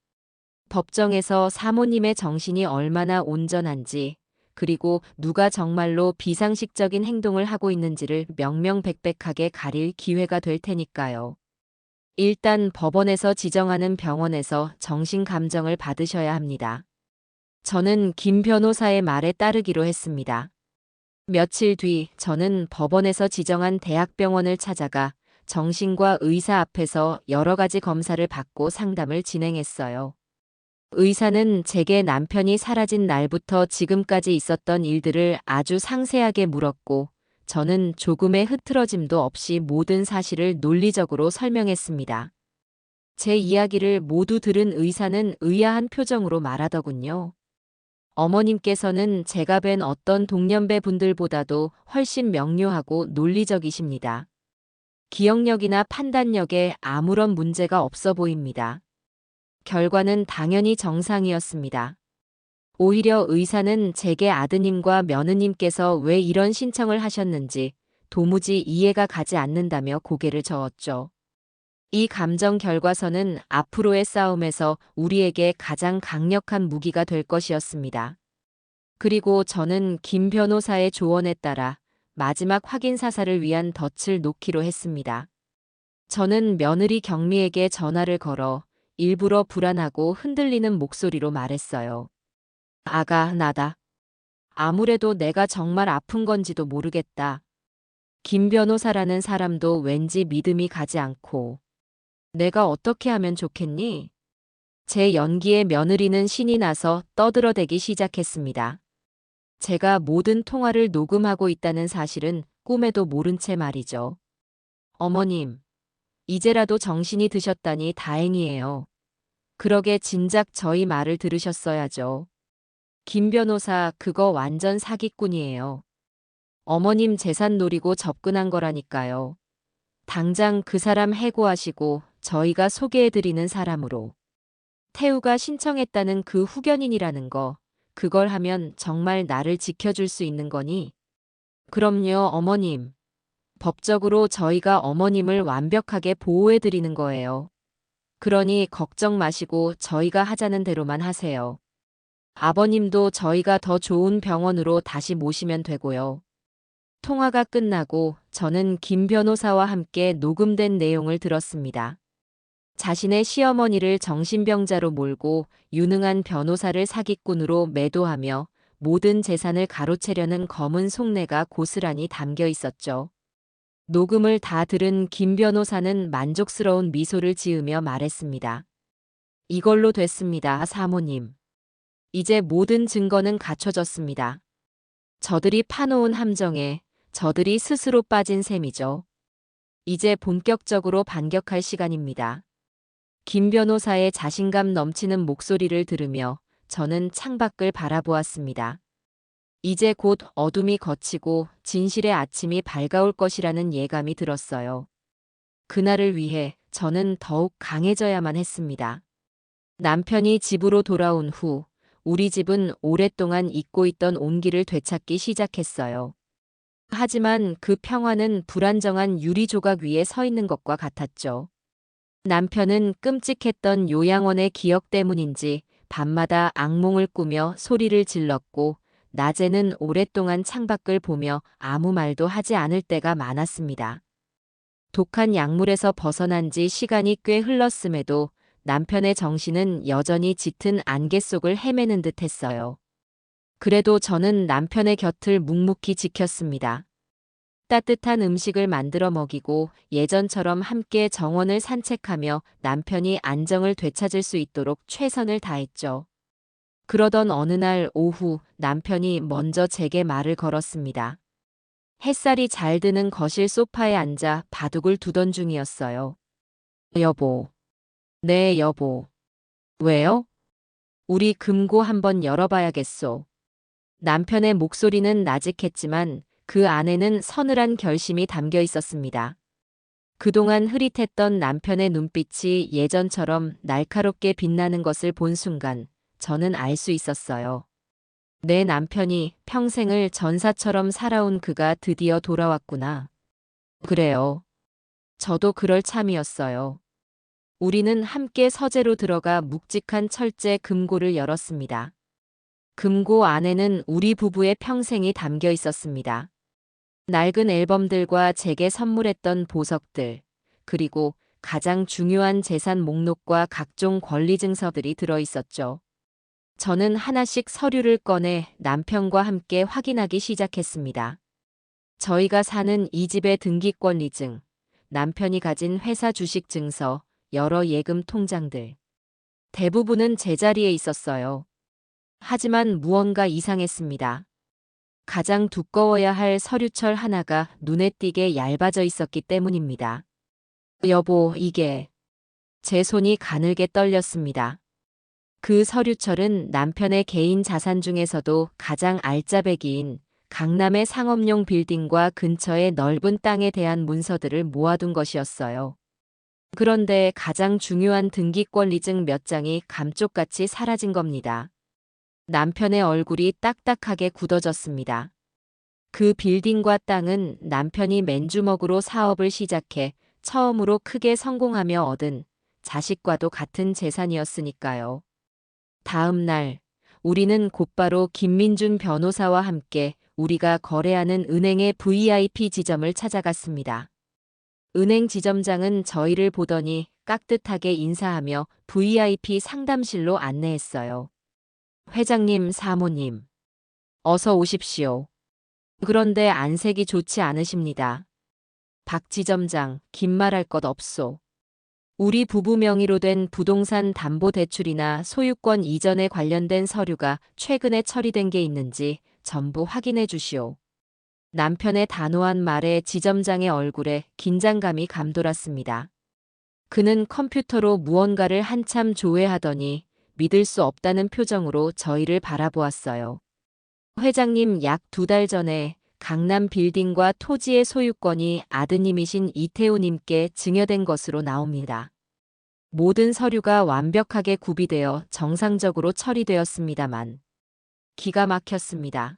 법정에서 사모님의 정신이 얼마나 온전한지, 그리고 누가 정말로 비상식적인 행동을 하고 있는지를 명명백백하게 가릴 기회가 될 테니까요. 일단 법원에서 지정하는 병원에서 정신감정을 받으셔야 합니다. 저는 김 변호사의 말에 따르기로 했습니다. 며칠 뒤 저는 법원에서 지정한 대학병원을 찾아가 정신과 의사 앞에서 여러 가지 검사를 받고 상담을 진행했어요. 의사는 제게 남편이 사라진 날부터 지금까지 있었던 일들을 아주 상세하게 물었고, 저는 조금의 흐트러짐도 없이 모든 사실을 논리적으로 설명했습니다. 제 이야기를 모두 들은 의사는 의아한 표정으로 말하더군요. 어머님께서는 제가 뵌 어떤 동년배 분들보다도 훨씬 명료하고 논리적이십니다. 기억력이나 판단력에 아무런 문제가 없어 보입니다. 결과는 당연히 정상이었습니다. 오히려 의사는 제게 아드님과 며느님께서 왜 이런 신청을 하셨는지 도무지 이해가 가지 않는다며 고개를 저었죠. 이 감정 결과서는 앞으로의 싸움에서 우리에게 가장 강력한 무기가 될 것이었습니다. 그리고 저는 김 변호사의 조언에 따라 마지막 확인 사살을 위한 덫을 놓기로 했습니다. 저는 며느리 경미에게 전화를 걸어 일부러 불안하고 흔들리는 목소리로 말했어요. 아가, 나다. 아무래도 내가 정말 아픈 건지도 모르겠다. 김 변호사라는 사람도 왠지 믿음이 가지 않고. 내가 어떻게 하면 좋겠니? 제 연기에 며느리는 신이 나서 떠들어대기 시작했습니다. 제가 모든 통화를 녹음하고 있다는 사실은 꿈에도 모른 채 말이죠. 어머님, 이제라도 정신이 드셨다니 다행이에요. 그러게 진작 저희 말을 들으셨어야죠. 김 변호사 그거 완전 사기꾼이에요. 어머님 재산 노리고 접근한 거라니까요. 당장 그 사람 해고하시고 저희가 소개해드리는 사람으로. 태우가 신청했다는 그 후견인이라는 거, 그걸 하면 정말 나를 지켜줄 수 있는 거니? 그럼요, 어머님. 법적으로 저희가 어머님을 완벽하게 보호해드리는 거예요. 그러니 걱정 마시고 저희가 하자는 대로만 하세요. 아버님도 저희가 더 좋은 병원으로 다시 모시면 되고요. 통화가 끝나고 저는 김 변호사와 함께 녹음된 내용을 들었습니다. 자신의 시어머니를 정신병자로 몰고 유능한 변호사를 사기꾼으로 매도하며 모든 재산을 가로채려는 검은 속내가 고스란히 담겨 있었죠. 녹음을 다 들은 김 변호사는 만족스러운 미소를 지으며 말했습니다. 이걸로 됐습니다, 사모님. 이제 모든 증거는 갖춰졌습니다. 저들이 파놓은 함정에 저들이 스스로 빠진 셈이죠. 이제 본격적으로 반격할 시간입니다. 김 변호사의 자신감 넘치는 목소리를 들으며 저는 창밖을 바라보았습니다. 이제 곧 어둠이 걷히고 진실의 아침이 밝아올 것이라는 예감이 들었어요. 그날을 위해 저는 더욱 강해져야만 했습니다. 남편이 집으로 돌아온 후 우리 집은 오랫동안 잊고 있던 온기를 되찾기 시작했어요. 하지만 그 평화는 불안정한 유리 조각 위에 서 있는 것과 같았죠. 남편은 끔찍했던 요양원의 기억 때문인지 밤마다 악몽을 꾸며 소리를 질렀고 낮에는 오랫동안 창밖을 보며 아무 말도 하지 않을 때가 많았습니다. 독한 약물에서 벗어난 지 시간이 꽤 흘렀음에도 남편의 정신은 여전히 짙은 안개 속을 헤매는 듯 했어요. 그래도 저는 남편의 곁을 묵묵히 지켰습니다. 따뜻한 음식을 만들어 먹이고 예전처럼 함께 정원을 산책하며 남편이 안정을 되찾을 수 있도록 최선을 다했죠. 그러던 어느 날 오후 남편이 먼저 제게 말을 걸었습니다. 햇살이 잘 드는 거실 소파에 앉아 바둑을 두던 중이었어요. 여보. 네, 여보. 왜요? 우리 금고 한번 열어봐야겠소. 남편의 목소리는 나직했지만 그 안에는 서늘한 결심이 담겨 있었습니다. 그동안 흐릿했던 남편의 눈빛이 예전처럼 날카롭게 빛나는 것을 본 순간 저는 알 수 있었어요. 내 남편이 평생을 전사처럼 살아온 그가 드디어 돌아왔구나. 그래요. 저도 그럴 참이었어요. 우리는 함께 서재로 들어가 묵직한 철제 금고를 열었습니다. 금고 안에는 우리 부부의 평생이 담겨 있었습니다. 낡은 앨범들과 제게 선물했던 보석들, 그리고 가장 중요한 재산 목록과 각종 권리 증서들이 들어 있었죠. 저는 하나씩 서류를 꺼내 남편과 함께 확인하기 시작했습니다. 저희가 사는 이 집의 등기권리증, 남편이 가진 회사 주식 증서, 여러 예금 통장들. 대부분은 제자리에 있었어요. 하지만 무언가 이상했습니다. 가장 두꺼워야 할 서류철 하나가 눈에 띄게 얇아져 있었기 때문입니다. 여보, 이게... 제 손이 가늘게 떨렸습니다. 그 서류철은 남편의 개인 자산 중에서도 가장 알짜배기인 강남의 상업용 빌딩과 근처의 넓은 땅에 대한 문서들을 모아둔 것이었어요. 그런데 가장 중요한 등기권리증 몇 장이 감쪽같이 사라진 겁니다. 남편의 얼굴이 딱딱하게 굳어졌습니다. 그 빌딩과 땅은 남편이 맨주먹으로 사업을 시작해 처음으로 크게 성공하며 얻은 자식과도 같은 재산이었으니까요. 다음 날, 우리는 곧바로 김민준 변호사와 함께 우리가 거래하는 은행의 VIP 지점을 찾아갔습니다. 은행 지점장은 저희를 보더니 깍듯하게 인사하며 VIP 상담실로 안내했어요. 회장님, 사모님. 어서 오십시오. 그런데 안색이 좋지 않으십니다. 박 지점장, 긴 말할 것 없소. 우리 부부 명의로 된 부동산 담보대출이나 소유권 이전에 관련된 서류가 최근에 처리된 게 있는지 전부 확인해 주시오. 남편의 단호한 말에 지점장의 얼굴에 긴장감이 감돌았습니다. 그는 컴퓨터로 무언가를 한참 조회하더니 믿을 수 없다는 표정으로 저희를 바라보았어요. 회장님, 약 2달 전에 강남 빌딩과 토지의 소유권이 아드님이신 이태우님께 증여된 것으로 나옵니다. 모든 서류가 완벽하게 구비되어 정상적으로 처리되었습니다만 기가 막혔습니다.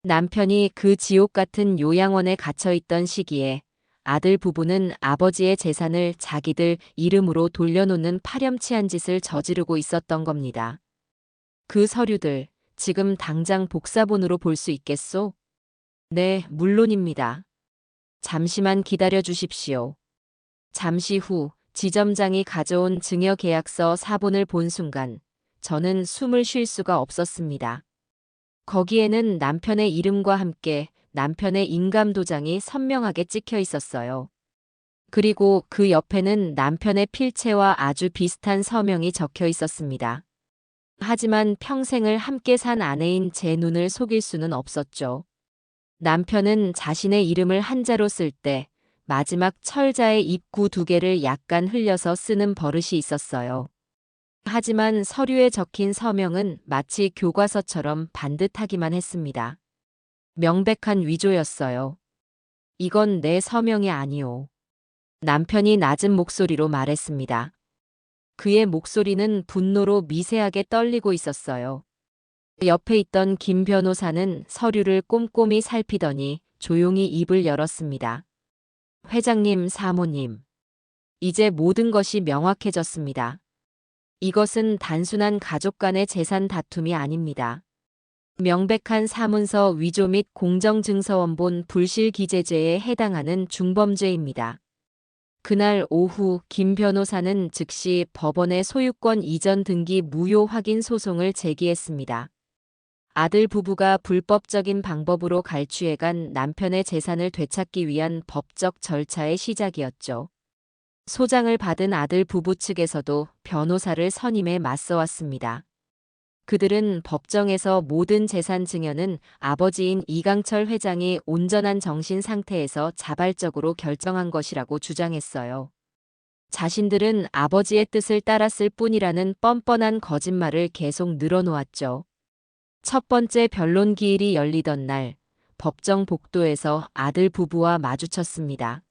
남편이 그 지옥 같은 요양원에 갇혀 있던 시기에 아들 부부는 아버지의 재산을 자기들 이름으로 돌려놓는 파렴치한 짓을 저지르고 있었던 겁니다. 그 서류들, 지금 당장 복사본으로 볼 수 있겠소? 네, 물론입니다. 잠시만 기다려 주십시오. 잠시 후 지점장이 가져온 증여계약서 사본을 본 순간 저는 숨을 쉴 수가 없었습니다. 거기에는 남편의 이름과 함께 남편의 인감도장이 선명하게 찍혀 있었어요. 그리고 그 옆에는 남편의 필체와 아주 비슷한 서명이 적혀 있었습니다. 하지만 평생을 함께 산 아내인 제 눈을 속일 수는 없었죠. 남편은 자신의 이름을 한자로 쓸 때 마지막 철자의 입구 두 개를 약간 흘려서 쓰는 버릇이 있었어요. 하지만 서류에 적힌 서명은 마치 교과서처럼 반듯하기만 했습니다. 명백한 위조였어요. 이건 내 서명이 아니오. 남편이 낮은 목소리로 말했습니다. 그의 목소리는 분노로 미세하게 떨리고 있었어요. 옆에 있던 김 변호사는 서류를 꼼꼼히 살피더니 조용히 입을 열었습니다. 회장님, 사모님. 이제 모든 것이 명확해졌습니다. 이것은 단순한 가족 간의 재산 다툼이 아닙니다. 명백한 사문서 위조 및 공정증서원본 불실기재죄에 해당하는 중범죄입니다. 그날 오후 김 변호사는 즉시 법원에 소유권 이전 등기 무효 확인 소송을 제기했습니다. 아들 부부가 불법적인 방법으로 갈취해간 남편의 재산을 되찾기 위한 법적 절차의 시작이었죠. 소장을 받은 아들 부부 측에서도 변호사를 선임해 맞서왔습니다. 그들은 법정에서 모든 재산 증여는 아버지인 이강철 회장이 온전한 정신 상태에서 자발적으로 결정한 것이라고 주장했어요. 자신들은 아버지의 뜻을 따랐을 뿐이라는 뻔뻔한 거짓말을 계속 늘어놓았죠. 첫 번째 변론 기일이 열리던 날, 법정 복도에서 아들 부부와 마주쳤습니다.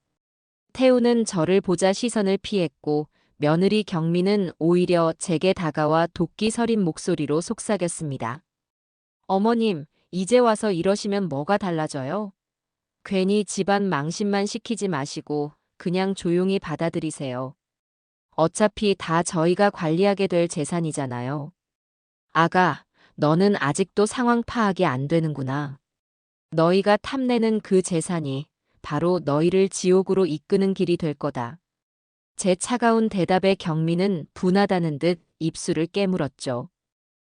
태우는 저를 보자 시선을 피했고 며느리 경미는 오히려 제게 다가와 도끼 서린 목소리로 속삭였습니다. 어머님, 이제 와서 이러시면 뭐가 달라져요? 괜히 집안 망신만 시키지 마시고 그냥 조용히 받아들이세요. 어차피 다 저희가 관리하게 될 재산이잖아요. 아가, 너는 아직도 상황 파악이 안 되는구나. 너희가 탐내는 그 재산이 바로 너희를 지옥으로 이끄는 길이 될 거다. 제 차가운 대답에 경미는 분하다는 듯 입술을 깨물었죠.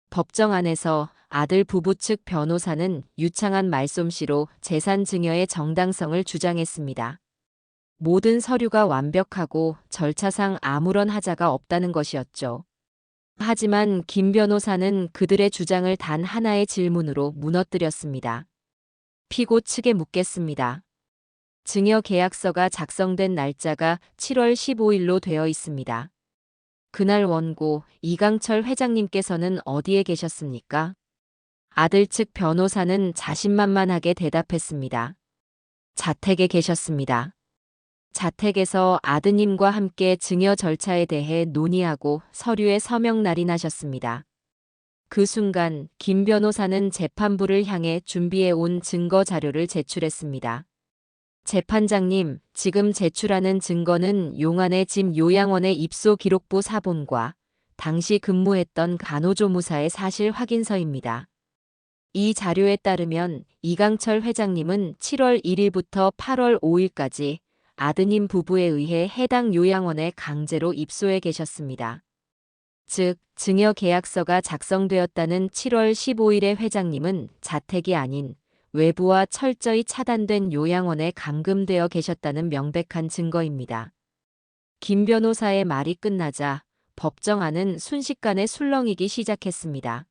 법정 안에서 아들 부부 측 변호사는 유창한 말솜씨로 재산 증여의 정당성을 주장했습니다. 모든 서류가 완벽하고 절차상 아무런 하자가 없다는 것이었죠. 하지만 김 변호사는 그들의 주장을 단 하나의 질문으로 무너뜨렸습니다. 피고 측에 묻겠습니다. 증여 계약서가 작성된 날짜가 7월 15일로 되어 있습니다. 그날 원고 이강철 회장님께서는 어디에 계셨습니까? 아들 측 변호사는 자신만만하게 대답했습니다. 자택에 계셨습니다. 자택에서 아드님과 함께 증여 절차에 대해 논의하고 서류에 서명 날인하셨습니다. 그 순간 김 변호사는 재판부를 향해 준비해 온 증거 자료를 제출했습니다. 재판장님, 지금 제출하는 증거는 용안의 집 요양원의 입소 기록부 사본과 당시 근무했던 간호조무사의 사실 확인서입니다. 이 자료에 따르면 이강철 회장님은 7월 1일부터 8월 5일까지 아드님 부부에 의해 해당 요양원에 강제로 입소해 계셨습니다. 즉, 증여 계약서가 작성되었다는 7월 15일의 회장님은 자택이 아닌 외부와 철저히 차단된 요양원에 감금되어 계셨다는 명백한 증거입니다. 김 변호사의 말이 끝나자 법정 안은 순식간에 술렁이기 시작했습니다.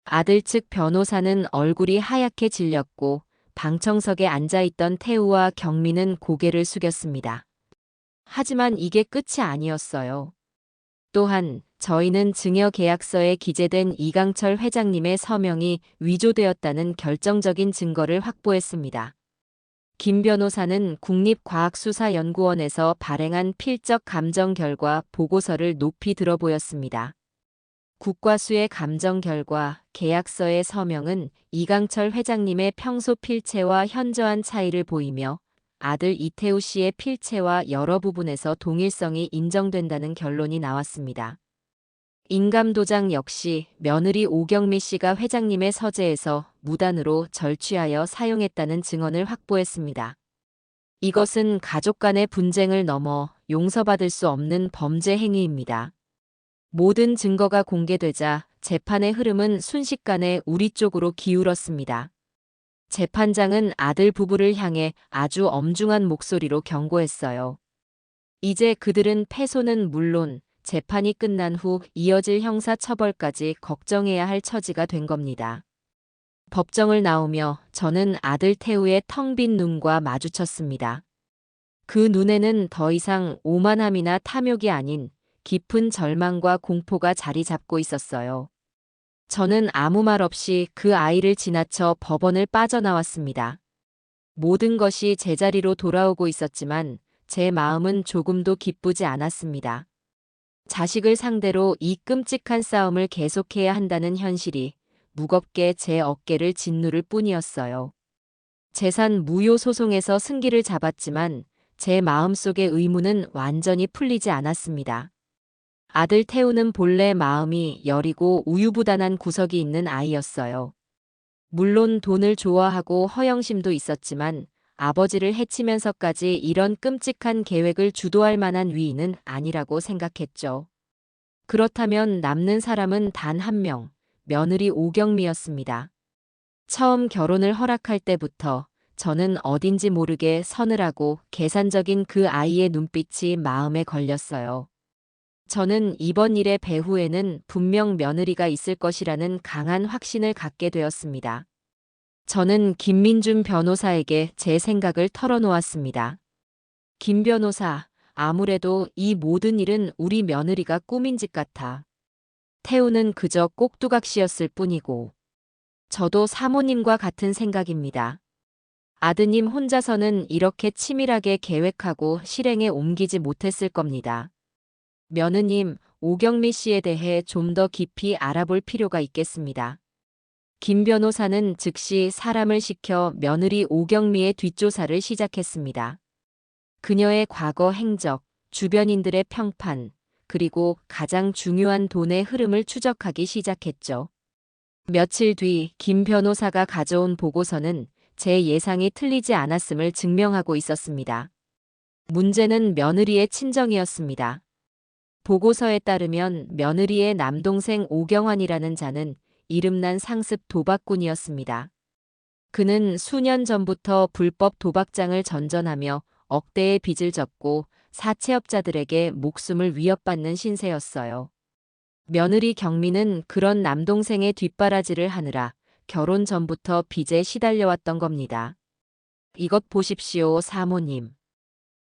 아들 측 변호사는 얼굴이 하얗게 질렸고 방청석에 앉아있던 태우와 경미는 고개를 숙였습니다. 하지만 이게 끝이 아니었어요. 또한 저희는 증여 계약서에 기재된 이강철 회장님의 서명이 위조되었다는 결정적인 증거를 확보했습니다. 김 변호사는 국립과학수사연구원에서 발행한 필적 감정 결과 보고서를 높이 들어 보였습니다. 국과수의 감정 결과 계약서의 서명은 이강철 회장님의 평소 필체와 현저한 차이를 보이며 아들 이태우 씨의 필체와 여러 부분에서 동일성이 인정된다는 결론이 나왔습니다. 인감도장 역시 며느리 오경미 씨가 회장님의 서재에서 무단으로 절취하여 사용했다는 증언을 확보했습니다. 이것은 가족 간의 분쟁을 넘어 용서받을 수 없는 범죄 행위입니다. 모든 증거가 공개되자 재판의 흐름은 순식간에 우리 쪽으로 기울었습니다. 재판장은 아들 부부를 향해 아주 엄중한 목소리로 경고했어요. 이제 그들은 패소는 물론 재판이 끝난 후 이어질 형사 처벌까지 걱정해야 할 처지가 된 겁니다. 법정을 나오며 저는 아들 태우의 텅 빈 눈과 마주쳤습니다. 그 눈에는 더 이상 오만함이나 탐욕이 아닌 깊은 절망과 공포가 자리 잡고 있었어요. 저는 아무 말 없이 그 아이를 지나쳐 법원을 빠져나왔습니다. 모든 것이 제자리로 돌아오고 있었지만 제 마음은 조금도 기쁘지 않았습니다. 자식을 상대로 이 끔찍한 싸움을 계속해야 한다는 현실이 무겁게 제 어깨를 짓누를 뿐이었어요. 재산 무효 소송에서 승기를 잡았지만 제 마음속의 의문은 완전히 풀리지 않았습니다. 아들 태우는 본래 마음이 여리고 우유부단한 구석이 있는 아이였어요. 물론 돈을 좋아하고 허영심도 있었지만 아버지를 해치면서까지 이런 끔찍한 계획을 주도할 만한 위인은 아니라고 생각했죠. 그렇다면 남는 사람은 단 한 명, 며느리 오경미였습니다. 처음 결혼을 허락할 때부터 저는 어딘지 모르게 서늘하고 계산적인 그 아이의 눈빛이 마음에 걸렸어요. 저는 이번 일의 배후에는 분명 며느리가 있을 것이라는 강한 확신을 갖게 되었습니다. 저는 김민준 변호사에게 제 생각을 털어놓았습니다. 김 변호사, 아무래도 이 모든 일은 우리 며느리가 꾸민 짓 같아. 태우는 그저 꼭두각시였을 뿐이고. 저도 사모님과 같은 생각입니다. 아드님 혼자서는 이렇게 치밀하게 계획하고 실행에 옮기지 못했을 겁니다. 며느님, 오경미 씨에 대해 좀 더 깊이 알아볼 필요가 있겠습니다. 김 변호사는 즉시 사람을 시켜 며느리 오경미의 뒷조사를 시작했습니다. 그녀의 과거 행적, 주변인들의 평판, 그리고 가장 중요한 돈의 흐름을 추적하기 시작했죠. 며칠 뒤 김 변호사가 가져온 보고서는 제 예상이 틀리지 않았음을 증명하고 있었습니다. 문제는 며느리의 친정이었습니다. 보고서에 따르면 며느리의 남동생 오경환이라는 자는 이름난 상습 도박꾼이었습니다. 그는 수년 전부터 불법 도박장을 전전하며 억대의 빚을 졌고 사채업자들에게 목숨을 위협받는 신세였어요. 며느리 경미는 그런 남동생의 뒷바라지를 하느라 결혼 전부터 빚에 시달려왔던 겁니다. 이것 보십시오, 사모님.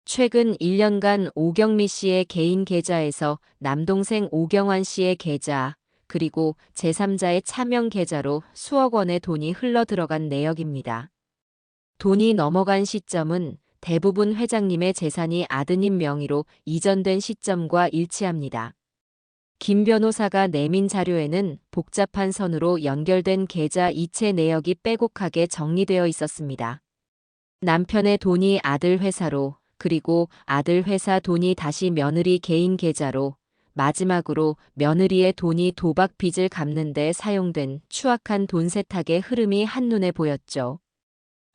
최근 1년간 오경미 씨의 개인 계좌에서 남동생 오경환 씨의 계좌, 그리고 제3자의 차명 계좌로 수억 원의 돈이 흘러들어간 내역입니다. 돈이 넘어간 시점은 대부분 회장님의 재산이 아드님 명의로 이전된 시점과 일치합니다. 김 변호사가 내민 자료에는 복잡한 선으로 연결된 계좌 이체 내역이 빼곡하게 정리되어 있었습니다. 남편의 돈이 아들 회사로, 그리고 아들 회사 돈이 다시 며느리 개인 계좌로, 마지막으로 며느리의 돈이 도박 빚을 갚는 데 사용된 추악한 돈 세탁의 흐름이 한눈에 보였죠.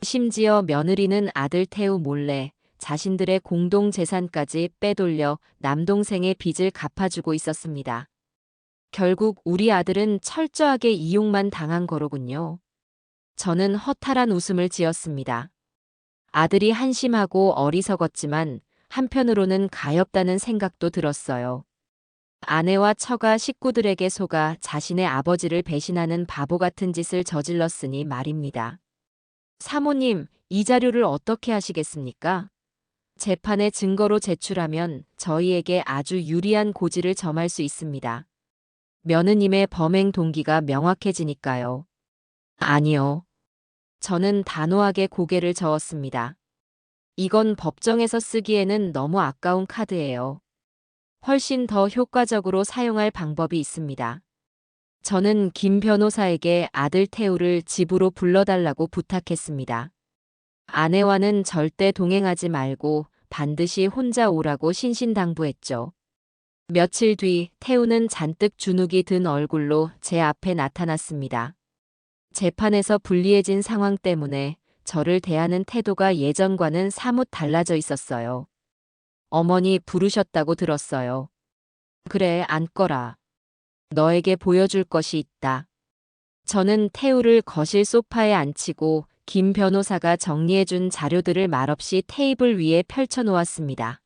심지어 며느리는 아들 태우 몰래 자신들의 공동 재산까지 빼돌려 남동생의 빚을 갚아주고 있었습니다. 결국 우리 아들은 철저하게 이용만 당한 거로군요. 저는 허탈한 웃음을 지었습니다. 아들이 한심하고 어리석었지만 한편으로는 가엾다는 생각도 들었어요. 아내와 처가 식구들에게 속아 자신의 아버지를 배신하는 바보 같은 짓을 저질렀으니 말입니다. 사모님, 이 자료를 어떻게 하시겠습니까? 재판에 증거로 제출하면 저희에게 아주 유리한 고지를 점할 수 있습니다. 며느님의 범행 동기가 명확해지니까요. 아니요. 저는 단호하게 고개를 저었습니다. 이건 법정에서 쓰기에는 너무 아까운 카드예요. 훨씬 더 효과적으로 사용할 방법이 있습니다. 저는 김 변호사에게 아들 태우를 집으로 불러달라고 부탁했습니다. 아내와는 절대 동행하지 말고 반드시 혼자 오라고 신신당부했죠. 며칠 뒤 태우는 잔뜩 주눅이 든 얼굴로 제 앞에 나타났습니다. 재판에서 불리해진 상황 때문에 저를 대하는 태도가 예전과는 사뭇 달라져 있었어요. 어머니 부르셨다고 들었어요. 그래, 앉거라. 너에게 보여줄 것이 있다. 저는 태우를 거실 소파에 앉히고 김 변호사가 정리해준 자료들을 말없이 테이블 위에 펼쳐놓았습니다.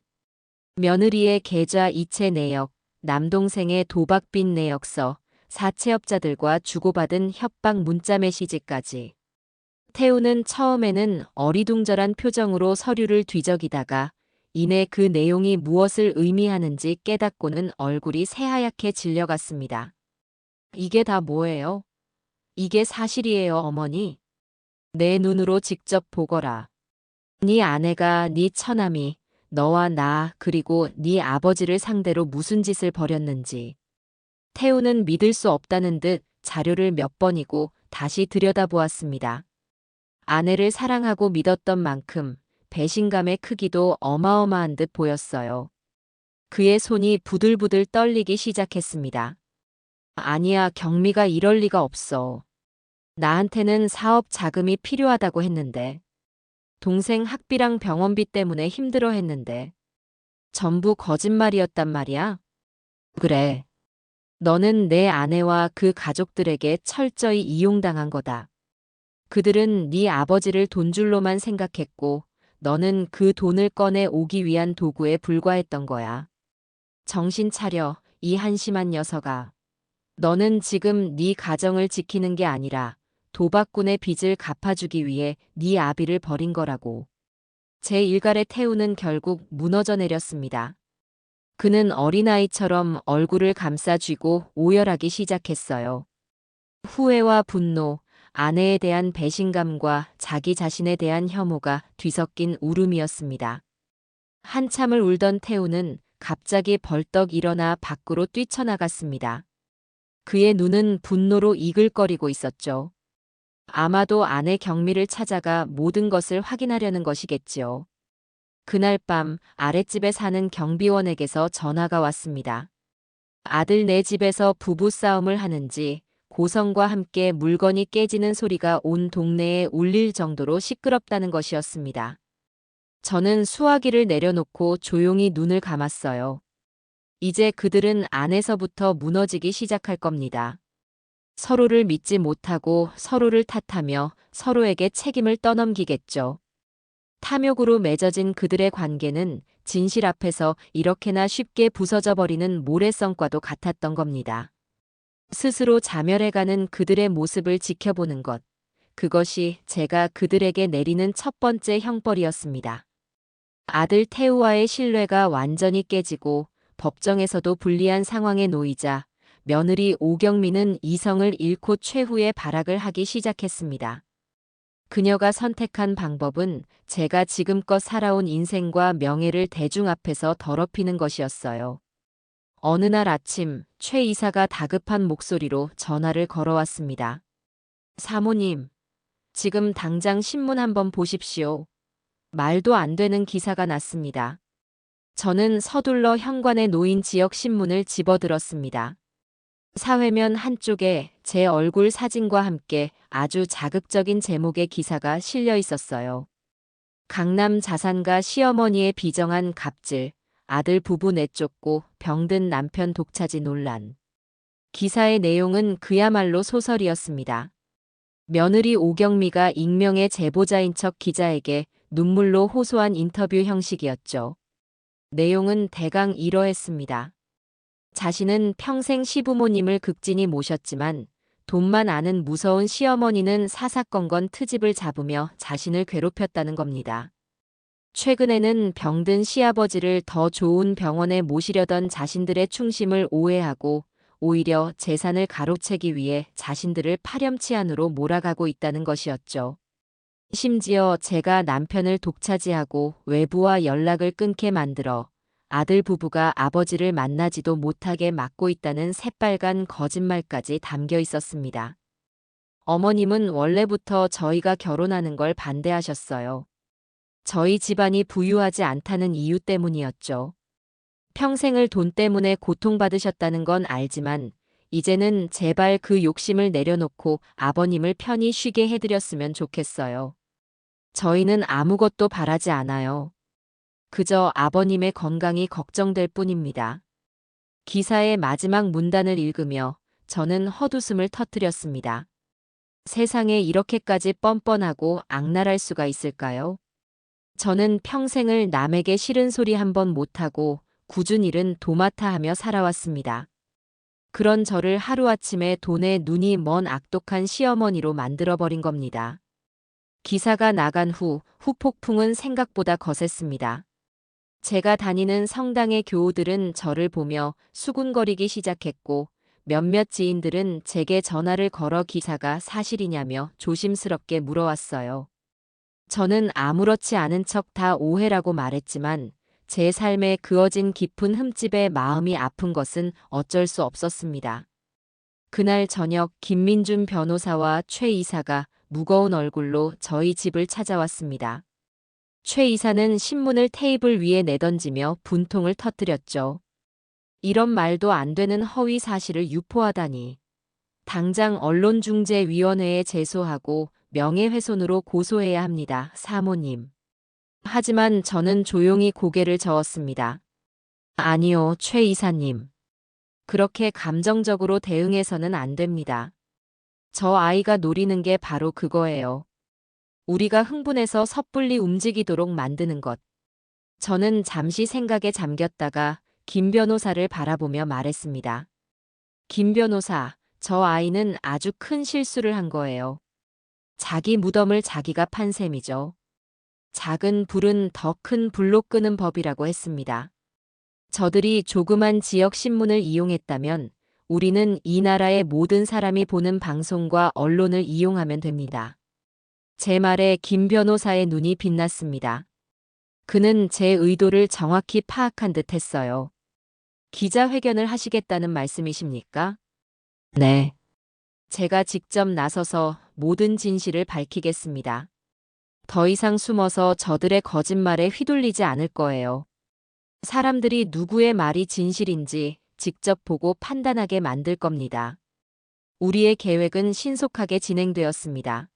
며느리의 계좌 이체 내역, 남동생의 도박빚 내역서, 사채업자들과 주고받은 협박 문자 메시지까지. 태우는 처음에는 어리둥절한 표정으로 서류를 뒤적이다가 이내 그 내용이 무엇을 의미하는지 깨닫고는 얼굴이 새하얗게 질려갔습니다. 이게 다 뭐예요? 이게 사실이에요, 어머니. 내 눈으로 직접 보거라. 네 아내가 네 처남이 너와 나 그리고 네 아버지를 상대로 무슨 짓을 벌였는지. 태우는 믿을 수 없다는 듯 자료를 몇 번이고 다시 들여다보았습니다. 아내를 사랑하고 믿었던 만큼 배신감의 크기도 어마어마한 듯 보였어요. 그의 손이 부들부들 떨리기 시작했습니다. 아니야, 경미가 이럴 리가 없어. 나한테는 사업 자금이 필요하다고 했는데. 동생 학비랑 병원비 때문에 힘들어 했는데. 전부 거짓말이었단 말이야? 그래. 너는 내 아내와 그 가족들에게 철저히 이용당한 거다. 그들은 네 아버지를 돈줄로만 생각했고 너는 그 돈을 꺼내 오기 위한 도구에 불과했던 거야. 정신 차려, 이 한심한 녀석아. 너는 지금 네 가정을 지키는 게 아니라 도박꾼의 빚을 갚아주기 위해 네 아비를 버린 거라고. 제 일갈의 태우는 결국 무너져 내렸습니다. 그는 어린아이처럼 얼굴을 감싸 쥐고 오열하기 시작했어요. 후회와 분노, 아내에 대한 배신감과 자기 자신에 대한 혐오가 뒤섞인 울음이었습니다. 한참을 울던 태우는 갑자기 벌떡 일어나 밖으로 뛰쳐나갔습니다. 그의 눈은 분노로 이글거리고 있었죠. 아마도 아내 경미를 찾아가 모든 것을 확인하려는 것이겠지요. 그날 밤 아랫집에 사는 경비원에게서 전화가 왔습니다. 아들 네 집에서 부부싸움을 하는지 고성과 함께 물건이 깨지는 소리가 온 동네에 울릴 정도로 시끄럽다는 것이었습니다. 저는 수화기를 내려놓고 조용히 눈을 감았어요. 이제 그들은 안에서부터 무너지기 시작할 겁니다. 서로를 믿지 못하고 서로를 탓하며 서로에게 책임을 떠넘기겠죠. 탐욕으로 맺어진 그들의 관계는 진실 앞에서 이렇게나 쉽게 부서져 버리는 모래성과도 같았던 겁니다. 스스로 자멸해가는 그들의 모습을 지켜보는 것, 그것이 제가 그들에게 내리는 첫 번째 형벌이었습니다. 아들 태우와의 신뢰가 완전히 깨지고 법정에서도 불리한 상황에 놓이자 며느리 오경미는 이성을 잃고 최후의 발악을 하기 시작했습니다. 그녀가 선택한 방법은 제가 지금껏 살아온 인생과 명예를 대중 앞에서 더럽히는 것이었어요. 어느 날 아침 최 이사가 다급한 목소리로 전화를 걸어왔습니다. 사모님, 지금 당장 신문 한번 보십시오. 말도 안 되는 기사가 났습니다. 저는 서둘러 현관에 놓인 지역 신문을 집어들었습니다. 사회면 한쪽에 제 얼굴 사진과 함께 아주 자극적인 제목의 기사가 실려 있었어요. 강남 자산가 시어머니의 비정한 갑질, 아들 부부 내쫓고 병든 남편 독차지 논란. 기사의 내용은 그야말로 소설이었습니다. 며느리 오경미가 익명의 제보자인 척 기자에게 눈물로 호소한 인터뷰 형식이었죠. 내용은 대강 이러했습니다. 자신은 평생 시부모님을 극진히 모셨지만 돈만 아는 무서운 시어머니는 사사건건 트집을 잡으며 자신을 괴롭혔다는 겁니다. 최근에는 병든 시아버지를 더 좋은 병원에 모시려던 자신들의 충심을 오해하고 오히려 재산을 가로채기 위해 자신들을 파렴치한으로 몰아가고 있다는 것이었죠. 심지어 제가 남편을 독차지하고 외부와 연락을 끊게 만들어 아들 부부가 아버지를 만나지도 못하게 막고 있다는 새빨간 거짓말까지 담겨 있었습니다. 어머님은 원래부터 저희가 결혼하는 걸 반대하셨어요. 저희 집안이 부유하지 않다는 이유 때문이었죠. 평생을 돈 때문에 고통받으셨다는 건 알지만 이제는 제발 그 욕심을 내려놓고 아버님을 편히 쉬게 해드렸으면 좋겠어요. 저희는 아무것도 바라지 않아요. 그저 아버님의 건강이 걱정될 뿐입니다. 기사의 마지막 문단을 읽으며 저는 헛웃음을 터뜨렸습니다. 세상에 이렇게까지 뻔뻔하고 악랄할 수가 있을까요? 저는 평생을 남에게 싫은 소리 한 번 못하고 굳은 일은 도맡아 하며 살아왔습니다. 그런 저를 하루아침에 돈에 눈이 먼 악독한 시어머니로 만들어버린 겁니다. 기사가 나간 후 후폭풍은 생각보다 거셌습니다. 제가 다니는 성당의 교우들은 저를 보며 수군거리기 시작했고 몇몇 지인들은 제게 전화를 걸어 기사가 사실이냐며 조심스럽게 물어왔어요. 저는 아무렇지 않은 척 다 오해라고 말했지만 제 삶에 그어진 깊은 흠집에 마음이 아픈 것은 어쩔 수 없었습니다. 그날 저녁 김민준 변호사와 최 이사가 무거운 얼굴로 저희 집을 찾아왔습니다. 최 이사는 신문을 테이블 위에 내던지며 분통을 터뜨렸죠. 이런 말도 안 되는 허위 사실을 유포하다니. 당장 언론중재위원회에 제소하고 명예훼손으로 고소해야 합니다, 사모님. 하지만 저는 조용히 고개를 저었습니다. 아니요, 최 이사님. 그렇게 감정적으로 대응해서는 안 됩니다. 저 아이가 노리는 게 바로 그거예요. 우리가 흥분해서 섣불리 움직이도록 만드는 것. 저는 잠시 생각에 잠겼다가 김 변호사를 바라보며 말했습니다. 김 변호사, 저 아이는 아주 큰 실수를 한 거예요. 자기 무덤을 자기가 판 셈이죠. 작은 불은 더 큰 불로 끄는 법이라고 했습니다. 저들이 조그만 지역 신문을 이용했다면 우리는 이 나라의 모든 사람이 보는 방송과 언론을 이용하면 됩니다. 제 말에 김 변호사의 눈이 빛났습니다. 그는 제 의도를 정확히 파악한 듯 했어요. 기자회견을 하시겠다는 말씀이십니까? 네. 제가 직접 나서서 모든 진실을 밝히겠습니다. 더 이상 숨어서 저들의 거짓말에 휘둘리지 않을 거예요. 사람들이 누구의 말이 진실인지 직접 보고 판단하게 만들 겁니다. 우리의 계획은 신속하게 진행되었습니다.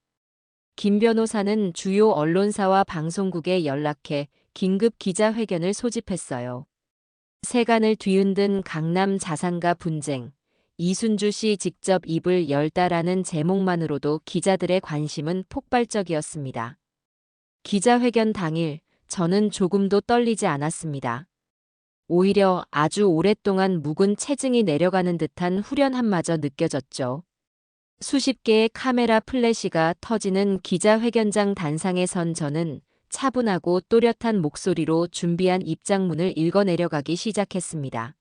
김 변호사는 주요 언론사와 방송국에 연락해 긴급 기자회견을 소집했어요. 세간을 뒤흔든 강남 자산가 분쟁, 이순주 씨 직접 입을 열다라는 제목만으로도 기자들의 관심은 폭발적이었습니다. 기자회견 당일 저는 조금도 떨리지 않았습니다. 오히려 아주 오랫동안 묵은 체증이 내려가는 듯한 후련함마저 느껴졌죠. 수십 개의 카메라 플래시가 터지는 기자회견장 단상에 선 저는 차분하고 또렷한 목소리로 준비한 입장문을 읽어 내려가기 시작했습니다.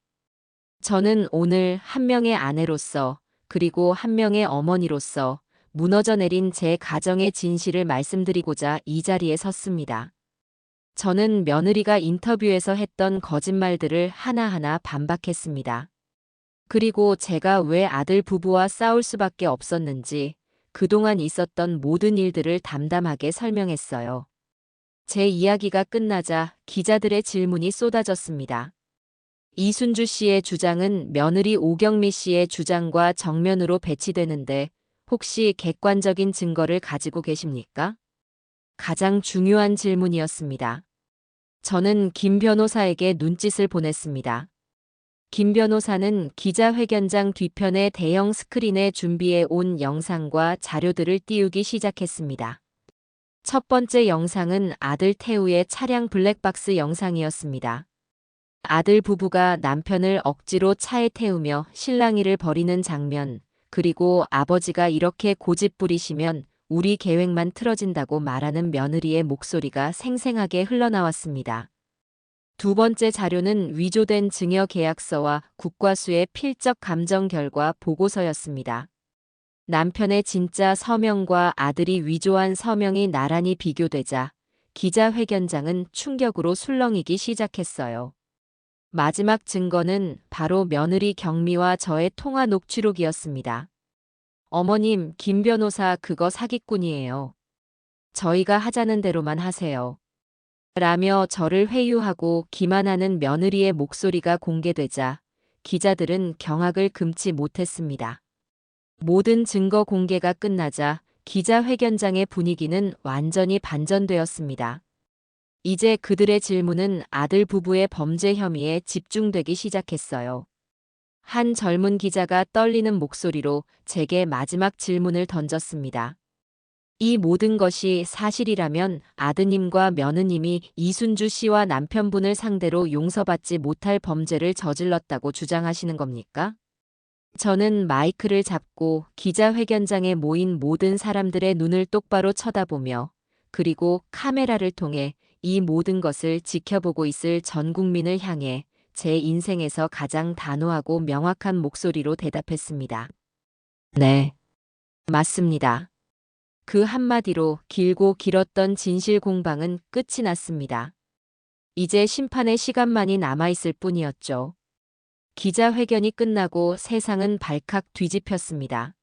저는 오늘 한 명의 아내로서 그리고 한 명의 어머니로서 무너져 내린 제 가정의 진실을 말씀드리고자 이 자리에 섰습니다. 저는 며느리가 인터뷰에서 했던 거짓말들을 하나하나 반박했습니다. 그리고 제가 왜 아들 부부와 싸울 수밖에 없었는지 그동안 있었던 모든 일들을 담담하게 설명했어요. 제 이야기가 끝나자 기자들의 질문이 쏟아졌습니다. 이순주 씨의 주장은 며느리 오경미 씨의 주장과 정면으로 배치되는데 혹시 객관적인 증거를 가지고 계십니까? 가장 중요한 질문이었습니다. 저는 김 변호사에게 눈짓을 보냈습니다. 김 변호사는 기자회견장 뒤편의 대형 스크린에 준비해 온 영상과 자료들을 띄우기 시작했습니다. 첫 번째 영상은 아들 태우의 차량 블랙박스 영상이었습니다. 아들 부부가 남편을 억지로 차에 태우며 실랑이를 벌이는 장면, 그리고 아버지가 이렇게 고집 부리시면 우리 계획만 틀어진다고 말하는 며느리의 목소리가 생생하게 흘러나왔습니다. 두 번째 자료는 위조된 증여계약서와 국과수의 필적 감정 결과 보고서였습니다. 남편의 진짜 서명과 아들이 위조한 서명이 나란히 비교되자 기자회견장은 충격으로 술렁이기 시작했어요. 마지막 증거는 바로 며느리 경미와 저의 통화 녹취록이었습니다. 어머님, 김 변호사 그거 사기꾼이에요. 저희가 하자는 대로만 하세요. 라며 저를 회유하고 기만하는 며느리의 목소리가 공개되자 기자들은 경악을 금치 못했습니다. 모든 증거 공개가 끝나자 기자회견장의 분위기는 완전히 반전되었습니다. 이제 그들의 질문은 아들 부부의 범죄 혐의에 집중되기 시작했어요. 한 젊은 기자가 떨리는 목소리로 제게 마지막 질문을 던졌습니다. 이 모든 것이 사실이라면 아드님과 며느님이 이순주 씨와 남편분을 상대로 용서받지 못할 범죄를 저질렀다고 주장하시는 겁니까? 저는 마이크를 잡고 기자회견장에 모인 모든 사람들의 눈을 똑바로 쳐다보며 그리고 카메라를 통해 이 모든 것을 지켜보고 있을 전 국민을 향해 제 인생에서 가장 단호하고 명확한 목소리로 대답했습니다. 네, 맞습니다. 그 한마디로 길고 길었던 진실 공방은 끝이 났습니다. 이제 심판의 시간만이 남아있을 뿐이었죠. 기자회견이 끝나고 세상은 발칵 뒤집혔습니다.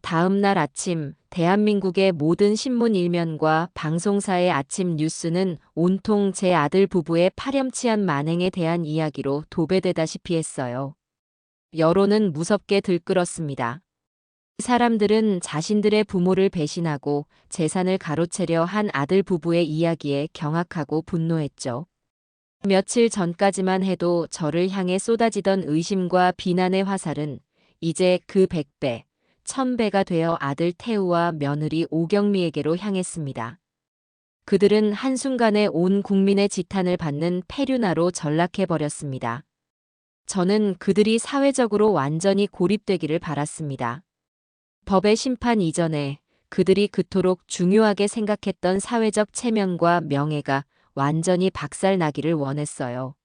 다음 날 아침 대한민국의 모든 신문 일면과 방송사의 아침 뉴스는 온통 제 아들 부부의 파렴치한 만행에 대한 이야기로 도배되다시피 했어요. 여론은 무섭게 들끓었습니다. 사람들은 자신들의 부모를 배신하고 재산을 가로채려 한 아들 부부의 이야기에 경악하고 분노했죠. 며칠 전까지만 해도 저를 향해 쏟아지던 의심과 비난의 화살은 이제 그 100배, 1000배가 되어 아들 태우와 며느리 오경미에게로 향했습니다. 그들은 한순간에 온 국민의 지탄을 받는 페류나로 전락해버렸습니다. 저는 그들이 사회적으로 완전히 고립되기를 바랐습니다. 법의 심판 이전에 그들이 그토록 중요하게 생각했던 사회적 체면과 명예가 완전히 박살나기를 원했어요.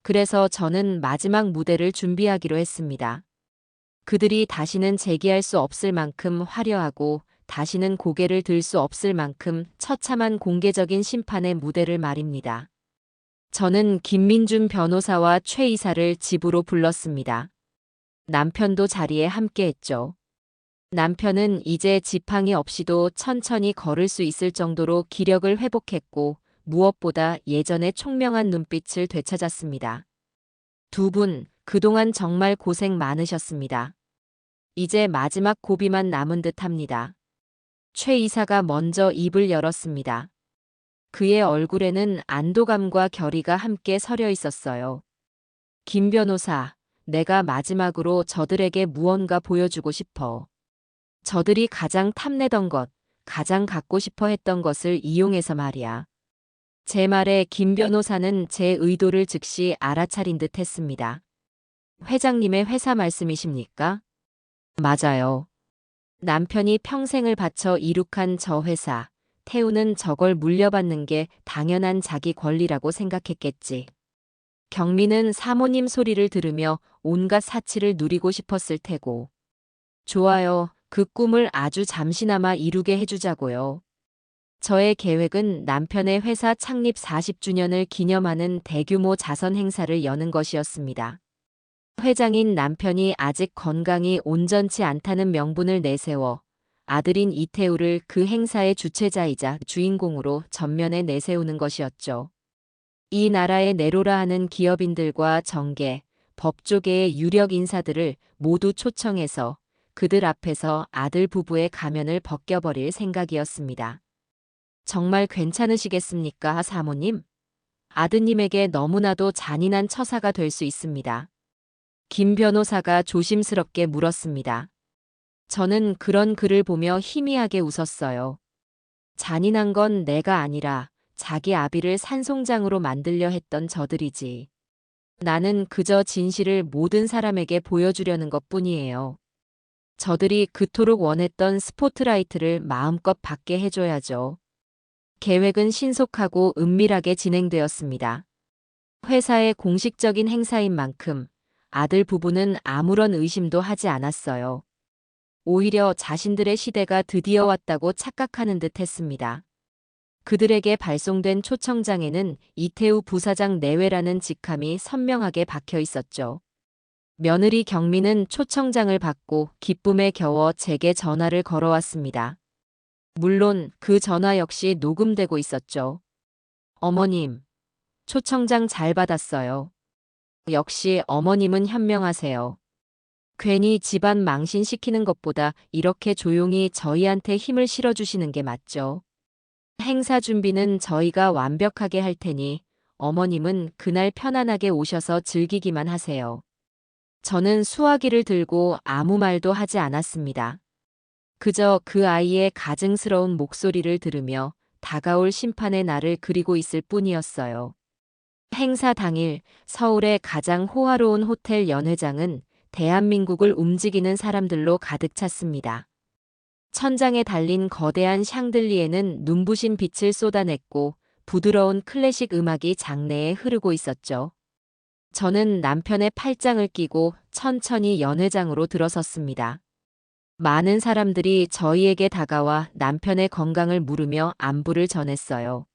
그래서 저는 마지막 무대를 준비하기로 했습니다. 그들이 다시는 재기할 수 없을 만큼 화려하고 다시는 고개를 들 수 없을 만큼 처참한 공개적인 심판의 무대를 말입니다. 저는 김민준 변호사와 최 이사를 집으로 불렀습니다. 남편도 자리에 함께했죠. 남편은 이제 지팡이 없이도 천천히 걸을 수 있을 정도로 기력을 회복했고 무엇보다 예전의 총명한 눈빛을 되찾았습니다. 두 분, 그동안 정말 고생 많으셨습니다. 이제 마지막 고비만 남은 듯합니다. 최 이사가 먼저 입을 열었습니다. 그의 얼굴에는 안도감과 결의가 함께 서려 있었어요. 김 변호사, 내가 마지막으로 저들에게 무언가 보여주고 싶어. 저들이 가장 탐내던 것, 가장 갖고 싶어 했던 것을 이용해서 말이야. 제 말에 김 변호사는 제 의도를 즉시 알아차린 듯 했습니다. 회장님의 회사 말씀이십니까? 맞아요. 남편이 평생을 바쳐 이룩한 저 회사, 태우는 저걸 물려받는 게 당연한 자기 권리라고 생각했겠지. 경미는 사모님 소리를 들으며 온갖 사치를 누리고 싶었을 테고. 좋아요. 그 꿈을 아주 잠시나마 이루게 해주자고요. 저의 계획은 남편의 회사 창립 40주년을 기념하는 대규모 자선 행사를 여는 것이었습니다. 회장인 남편이 아직 건강이 온전치 않다는 명분을 내세워 아들인 이태우를 그 행사의 주최자이자 주인공으로 전면에 내세우는 것이었죠. 이 나라의 내로라 하는 기업인들과 정계, 법조계의 유력 인사들을 모두 초청해서 그들 앞에서 아들 부부의 가면을 벗겨버릴 생각이었습니다. 정말 괜찮으시겠습니까, 사모님? 아드님에게 너무나도 잔인한 처사가 될 수 있습니다. 김 변호사가 조심스럽게 물었습니다. 저는 그런 그를 보며 희미하게 웃었어요. 잔인한 건 내가 아니라 자기 아비를 산송장으로 만들려 했던 저들이지. 나는 그저 진실을 모든 사람에게 보여주려는 것뿐이에요. 저들이 그토록 원했던 스포트라이트를 마음껏 받게 해줘야죠. 계획은 신속하고 은밀하게 진행되었습니다. 회사의 공식적인 행사인 만큼 아들 부부는 아무런 의심도 하지 않았어요. 오히려 자신들의 시대가 드디어 왔다고 착각하는 듯 했습니다. 그들에게 발송된 초청장에는 이태우 부사장 내외라는 직함이 선명하게 박혀 있었죠. 며느리 경미는 초청장을 받고 기쁨에 겨워 제게 전화를 걸어왔습니다. 물론 그 전화 역시 녹음되고 있었죠. 어머님, 초청장 잘 받았어요. 역시 어머님은 현명하세요. 괜히 집안 망신시키는 것보다 이렇게 조용히 저희한테 힘을 실어주시는 게 맞죠. 행사 준비는 저희가 완벽하게 할 테니 어머님은 그날 편안하게 오셔서 즐기기만 하세요. 저는 수화기를 들고 아무 말도 하지 않았습니다. 그저 그 아이의 가증스러운 목소리를 들으며 다가올 심판의 날을 그리고 있을 뿐이었어요. 행사 당일 서울의 가장 호화로운 호텔 연회장은 대한민국을 움직이는 사람들로 가득 찼습니다. 천장에 달린 거대한 샹들리에는 눈부신 빛을 쏟아냈고 부드러운 클래식 음악이 장내에 흐르고 있었죠. 저는 남편의 팔짱을 끼고 천천히 연회장으로 들어섰습니다. 많은 사람들이 저희에게 다가와 남편의 건강을 물으며 안부를 전했어요.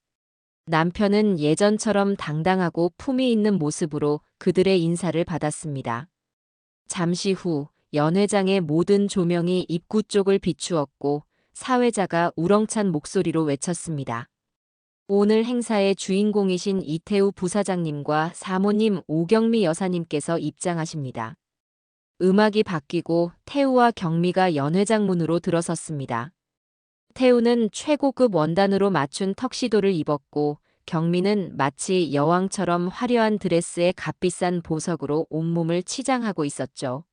남편은 예전처럼 당당하고 품위 있는 모습으로 그들의 인사를 받았습니다. 잠시 후 연회장의 모든 조명이 입구 쪽을 비추었고 사회자가 우렁찬 목소리로 외쳤습니다. 오늘 행사의 주인공이신 이태우 부사장님과 사모님 오경미 여사님께서 입장하십니다. 음악이 바뀌고 태우와 경미가 연회장 문으로 들어섰습니다. 태우는 최고급 원단으로 맞춘 턱시도를 입었고 경미는 마치 여왕처럼 화려한 드레스에 값비싼 보석으로 온몸을 치장하고 있었죠.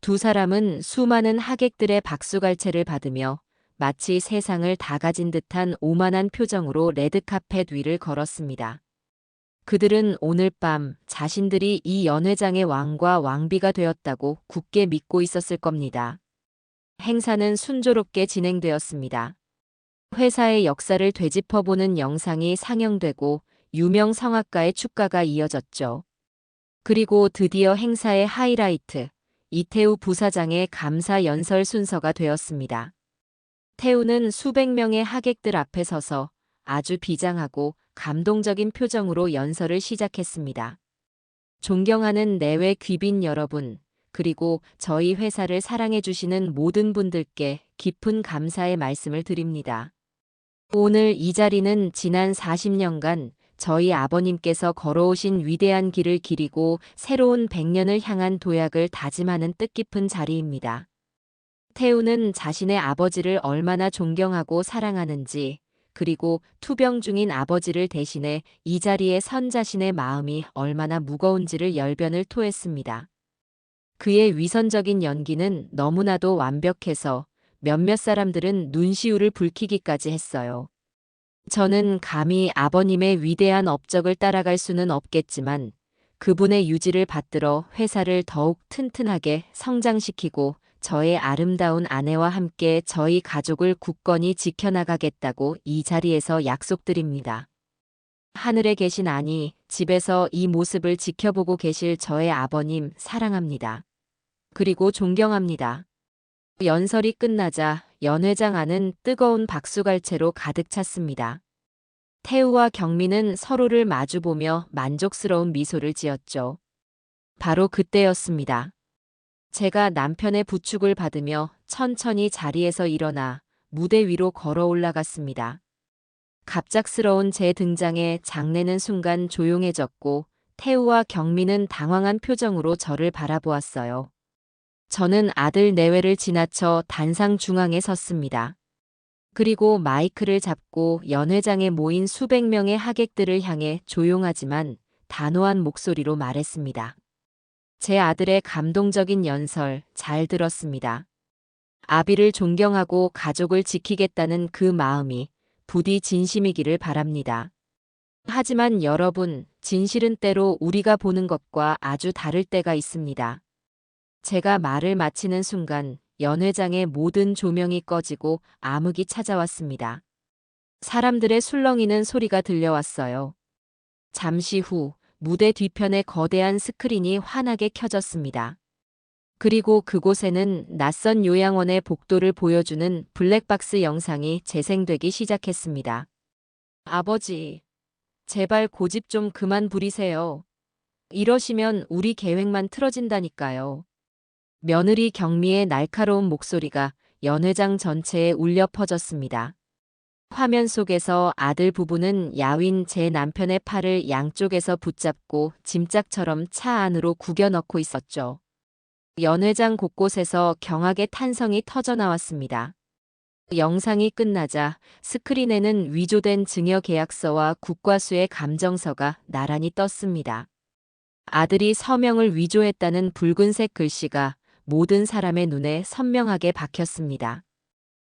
두 사람은 수많은 하객들의 박수갈채를 받으며 마치 세상을 다 가진 듯한 오만한 표정으로 레드카펫 위를 걸었습니다. 그들은 오늘 밤 자신들이 이 연회장의 왕과 왕비가 되었다고 굳게 믿고 있었을 겁니다. 행사는 순조롭게 진행되었습니다. 회사의 역사를 되짚어보는 영상이 상영되고 유명 성악가의 축가가 이어졌죠. 그리고 드디어 행사의 하이라이트, 이태우 부사장의 감사 연설 순서가 되었습니다. 태우는 수백 명의 하객들 앞에 서서 아주 비장하고 감동적인 표정으로 연설을 시작했습니다. 존경하는 내외 귀빈 여러분, 그리고 저희 회사를 사랑해주시는 모든 분들께 깊은 감사의 말씀을 드립니다. 오늘 이 자리는 지난 40년간 저희 아버님께서 걸어오신 위대한 길을 기리고 새로운 100년을 향한 도약을 다짐하는 뜻깊은 자리입니다. 태우는 자신의 아버지를 얼마나 존경하고 사랑하는지, 그리고 투병 중인 아버지를 대신해 이 자리에 선 자신의 마음이 얼마나 무거운지를 열변을 토했습니다. 그의 위선적인 연기는 너무나도 완벽해서 몇몇 사람들은 눈시울을 붉히기까지 했어요. 저는 감히 아버님의 위대한 업적을 따라갈 수는 없겠지만 그분의 유지를 받들어 회사를 더욱 튼튼하게 성장시키고 저의 아름다운 아내와 함께 저희 가족을 굳건히 지켜나가겠다고 이 자리에서 약속드립니다. 하늘에 계신 아니, 집에서 이 모습을 지켜보고 계실 저의 아버님 사랑합니다. 그리고 존경합니다. 연설이 끝나자 연회장 안은 뜨거운 박수갈채로 가득 찼습니다. 태우와 경미는 서로를 마주보며 만족스러운 미소를 지었죠. 바로 그때였습니다. 제가 남편의 부축을 받으며 천천히 자리에서 일어나 무대 위로 걸어 올라갔습니다. 갑작스러운 제 등장에 장내는 순간 조용해졌고 태우와 경미는 당황한 표정으로 저를 바라보았어요. 저는 아들 내외를 지나쳐 단상 중앙에 섰습니다. 그리고 마이크를 잡고 연회장에 모인 수백 명의 하객들을 향해 조용하지만 단호한 목소리로 말했습니다. 제 아들의 감동적인 연설 잘 들었습니다. 아비를 존경하고 가족을 지키겠다는 그 마음이 부디 진심이기를 바랍니다. 하지만 여러분, 진실은 때로 우리가 보는 것과 아주 다를 때가 있습니다. 제가 말을 마치는 순간 연회장의 모든 조명이 꺼지고 암흑이 찾아왔습니다. 사람들의 술렁이는 소리가 들려왔어요. 잠시 후 무대 뒤편의 거대한 스크린이 환하게 켜졌습니다. 그리고 그곳에는 낯선 요양원의 복도를 보여주는 블랙박스 영상이 재생되기 시작했습니다. 아버지, 제발 고집 좀 그만 부리세요. 이러시면 우리 계획만 틀어진다니까요. 며느리 경미의 날카로운 목소리가 연회장 전체에 울려 퍼졌습니다. 화면 속에서 아들 부부는 야윈 제 남편의 팔을 양쪽에서 붙잡고 짐짝처럼 차 안으로 구겨 넣고 있었죠. 연회장 곳곳에서 경악의 탄성이 터져 나왔습니다. 영상이 끝나자 스크린에는 위조된 증여 계약서와 국과수의 감정서가 나란히 떴습니다. 아들이 서명을 위조했다는 붉은색 글씨가 모든 사람의 눈에 선명하게 박혔습니다.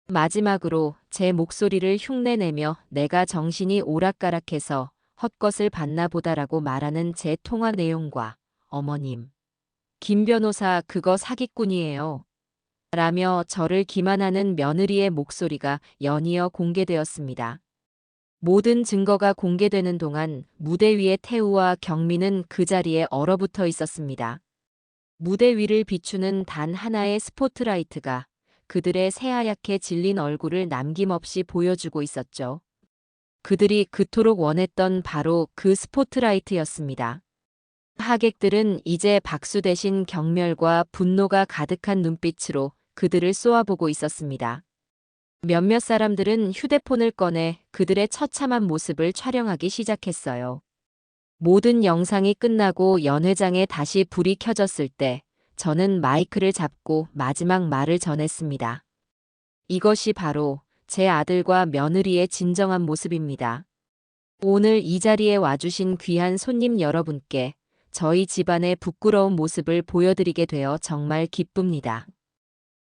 마지막으로 제 목소리를 흉내내며 내가 정신이 오락가락해서 헛것을 봤나 보다라고 말하는 제 통화 내용과 어머님, 김 변호사 그거 사기꾼이에요. 라며 저를 기만하는 며느리의 목소리가 연이어 공개되었습니다. 모든 증거가 공개되는 동안 무대 위의 태우와 경미는 그 자리에 얼어붙어 있었습니다. 무대 위를 비추는 단 하나의 스포트라이트가 그들의 새하얗게 질린 얼굴을 남김없이 보여주고 있었죠. 그들이 그토록 원했던 바로 그 스포트라이트였습니다. 하객들은 이제 박수 대신 경멸과 분노가 가득한 눈빛으로 그들을 쏘아보고 있었습니다. 몇몇 사람들은 휴대폰을 꺼내 그들의 처참한 모습을 촬영하기 시작했어요. 모든 영상이 끝나고 연회장에 다시 불이 켜졌을 때 저는 마이크를 잡고 마지막 말을 전했습니다. 이것이 바로 제 아들과 며느리의 진정한 모습입니다. 오늘 이 자리에 와주신 귀한 손님 여러분께 저희 집안의 부끄러운 모습을 보여드리게 되어 정말 기쁩니다.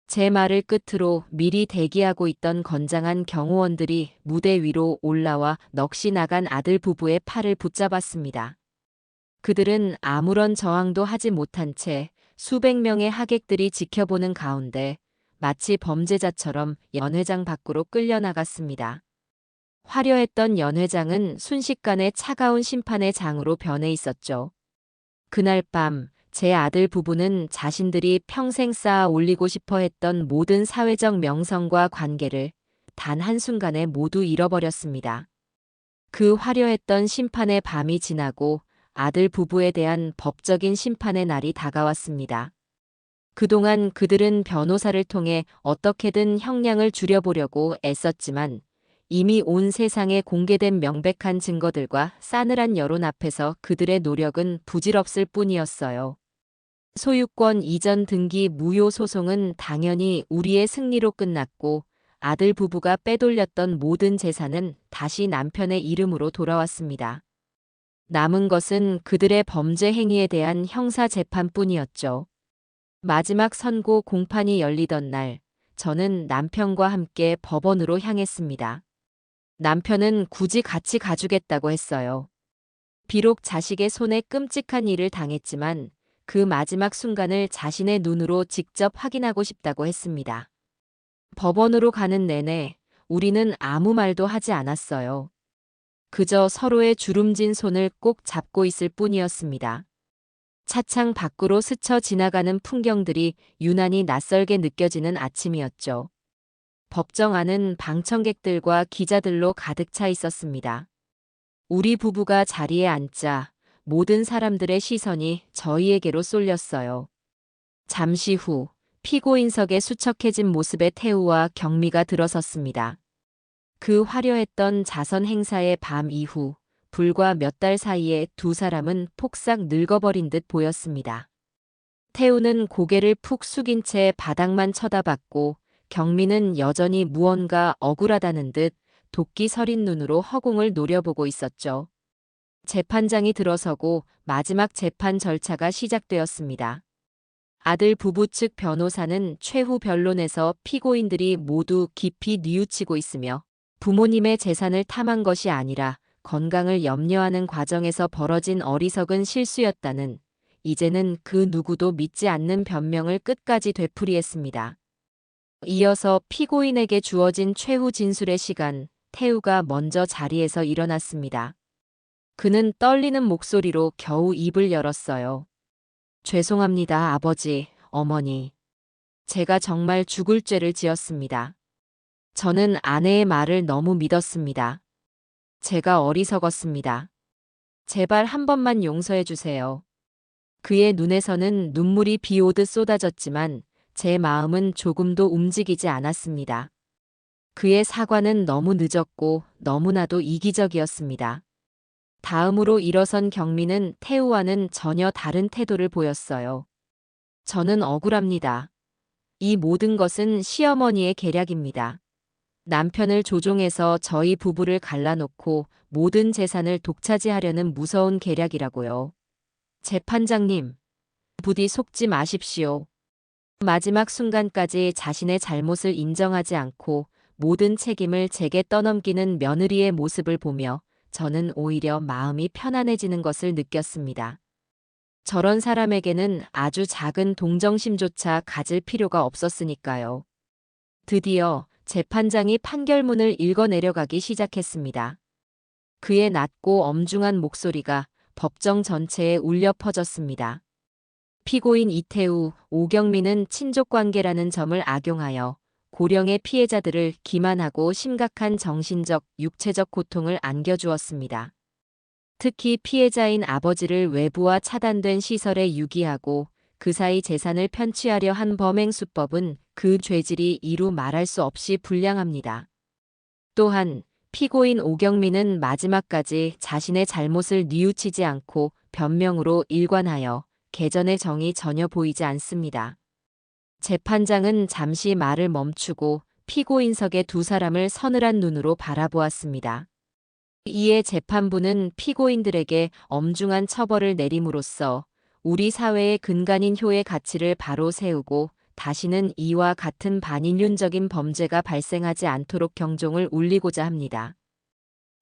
제 말을 끝으로 미리 대기하고 있던 건장한 경호원들이 무대 위로 올라와 넋이 나간 아들 부부의 팔을 붙잡았습니다. 그들은 아무런 저항도 하지 못한 채 수백 명의 하객들이 지켜보는 가운데 마치 범죄자처럼 연회장 밖으로 끌려나갔습니다. 화려했던 연회장은 순식간에 차가운 심판의 장으로 변해 있었죠. 그날 밤 제 아들 부부는 자신들이 평생 쌓아 올리고 싶어 했던 모든 사회적 명성과 관계를 단 한순간에 모두 잃어버렸습니다. 그 화려했던 심판의 밤이 지나고 아들 부부에 대한 법적인 심판의 날이 다가왔습니다. 그동안 그들은 변호사를 통해 어떻게든 형량을 줄여보려고 애썼지만 이미 온 세상에 공개된 명백한 증거들과 싸늘한 여론 앞에서 그들의 노력은 부질없을 뿐이었어요. 소유권 이전 등기 무효 소송은 당연히 우리의 승리로 끝났고 아들 부부가 빼돌렸던 모든 재산은 다시 남편의 이름으로 돌아왔습니다. 남은 것은 그들의 범죄 행위에 대한 형사 재판뿐이었죠. 마지막 선고 공판이 열리던 날, 저는 남편과 함께 법원으로 향했습니다. 남편은 굳이 같이 가주겠다고 했어요. 비록 자식의 손에 끔찍한 일을 당했지만 그 마지막 순간을 자신의 눈으로 직접 확인하고 싶다고 했습니다. 법원으로 가는 내내 우리는 아무 말도 하지 않았어요. 그저 서로의 주름진 손을 꼭 잡고 있을 뿐이었습니다. 차창 밖으로 스쳐 지나가는 풍경들이 유난히 낯설게 느껴지는 아침이었죠. 법정 안은 방청객들과 기자들로 가득 차 있었습니다. 우리 부부가 자리에 앉자 모든 사람들의 시선이 저희에게로 쏠렸어요. 잠시 후 피고인석에 수척해진 모습의 태우와 경미가 들어섰습니다. 그 화려했던 자선 행사의 밤 이후 불과 몇 달 사이에 두 사람은 폭삭 늙어버린 듯 보였습니다. 태우는 고개를 푹 숙인 채 바닥만 쳐다봤고 경미는 여전히 무언가 억울하다는 듯 도끼 서린 눈으로 허공을 노려보고 있었죠. 재판장이 들어서고 마지막 재판 절차가 시작되었습니다. 아들 부부 측 변호사는 최후 변론에서 피고인들이 모두 깊이 뉘우치고 있으며 부모님의 재산을 탐한 것이 아니라 건강을 염려하는 과정에서 벌어진 어리석은 실수였다는 이제는 그 누구도 믿지 않는 변명을 끝까지 되풀이했습니다. 이어서 피고인에게 주어진 최후 진술의 시간, 태우가 먼저 자리에서 일어났습니다. 그는 떨리는 목소리로 겨우 입을 열었어요. 죄송합니다, 아버지, 어머니. 제가 정말 죽을 죄를 지었습니다. 저는 아내의 말을 너무 믿었습니다. 제가 어리석었습니다. 제발 한 번만 용서해 주세요. 그의 눈에서는 눈물이 비 오듯 쏟아졌지만 제 마음은 조금도 움직이지 않았습니다. 그의 사과는 너무 늦었고 너무나도 이기적이었습니다. 다음으로 일어선 경미는 태우와는 전혀 다른 태도를 보였어요. 저는 억울합니다. 이 모든 것은 시어머니의 계략입니다. 남편을 조종해서 저희 부부를 갈라놓고 모든 재산을 독차지하려는 무서운 계략이라고요. 재판장님, 부디 속지 마십시오. 마지막 순간까지 자신의 잘못을 인정하지 않고 모든 책임을 제게 떠넘기는 며느리의 모습을 보며 저는 오히려 마음이 편안해지는 것을 느꼈습니다. 저런 사람에게는 아주 작은 동정심조차 가질 필요가 없었으니까요. 드디어 재판장이 판결문을 읽어내려가기 시작했습니다. 그의 낮고 엄중한 목소리가 법정 전체에 울려 퍼졌습니다. 피고인 이태우, 오경미는 친족관계라는 점을 악용하여 고령의 피해자들을 기만하고 심각한 정신적, 육체적 고통을 안겨주었습니다. 특히 피해자인 아버지를 외부와 차단된 시설에 유기하고 그 사이 재산을 편취하려 한 범행 수법은 그 죄질이 이루 말할 수 없이 불량합니다. 또한 피고인 오경미는 마지막까지 자신의 잘못을 뉘우치지 않고 변명으로 일관하여 개전의 정이 전혀 보이지 않습니다. 재판장은 잠시 말을 멈추고 피고인석의 두 사람을 서늘한 눈으로 바라보았습니다. 이에 재판부는 피고인들에게 엄중한 처벌을 내림으로써 우리 사회의 근간인 효의 가치를 바로 세우고 다시는 이와 같은 반인륜적인 범죄가 발생하지 않도록 경종을 울리고자 합니다.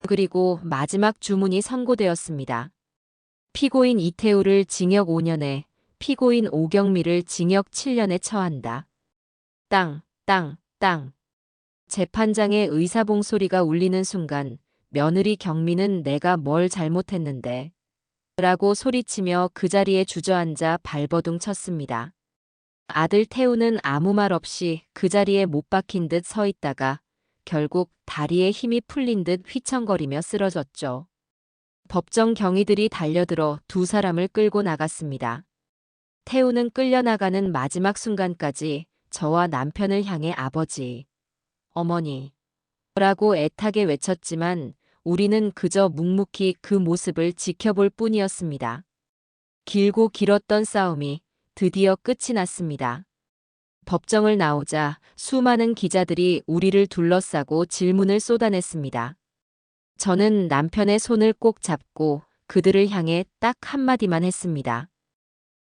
그리고 마지막 주문이 선고되었습니다. 피고인 이태우를 징역 5년에, 피고인 오경미를 징역 7년에 처한다. 땅, 땅, 땅. 재판장의 의사봉 소리가 울리는 순간 며느리 경미는 내가 뭘 잘못했는데? 라고 소리치며 그 자리에 주저앉아 발버둥 쳤습니다. 아들 태우는 아무 말 없이 그 자리에 못 박힌 듯 서 있다가 결국 다리에 힘이 풀린 듯 휘청거리며 쓰러졌죠. 법정 경위들이 달려들어 두 사람을 끌고 나갔습니다. 태우는 끌려나가는 마지막 순간까지 저와 남편을 향해 아버지, 어머니 라고 애타게 외쳤지만 우리는 그저 묵묵히 그 모습을 지켜볼 뿐이었습니다. 길고 길었던 싸움이 드디어 끝이 났습니다. 법정을 나오자 수많은 기자들이 우리를 둘러싸고 질문을 쏟아냈습니다. 저는 남편의 손을 꼭 잡고 그들을 향해 딱 한마디만 했습니다.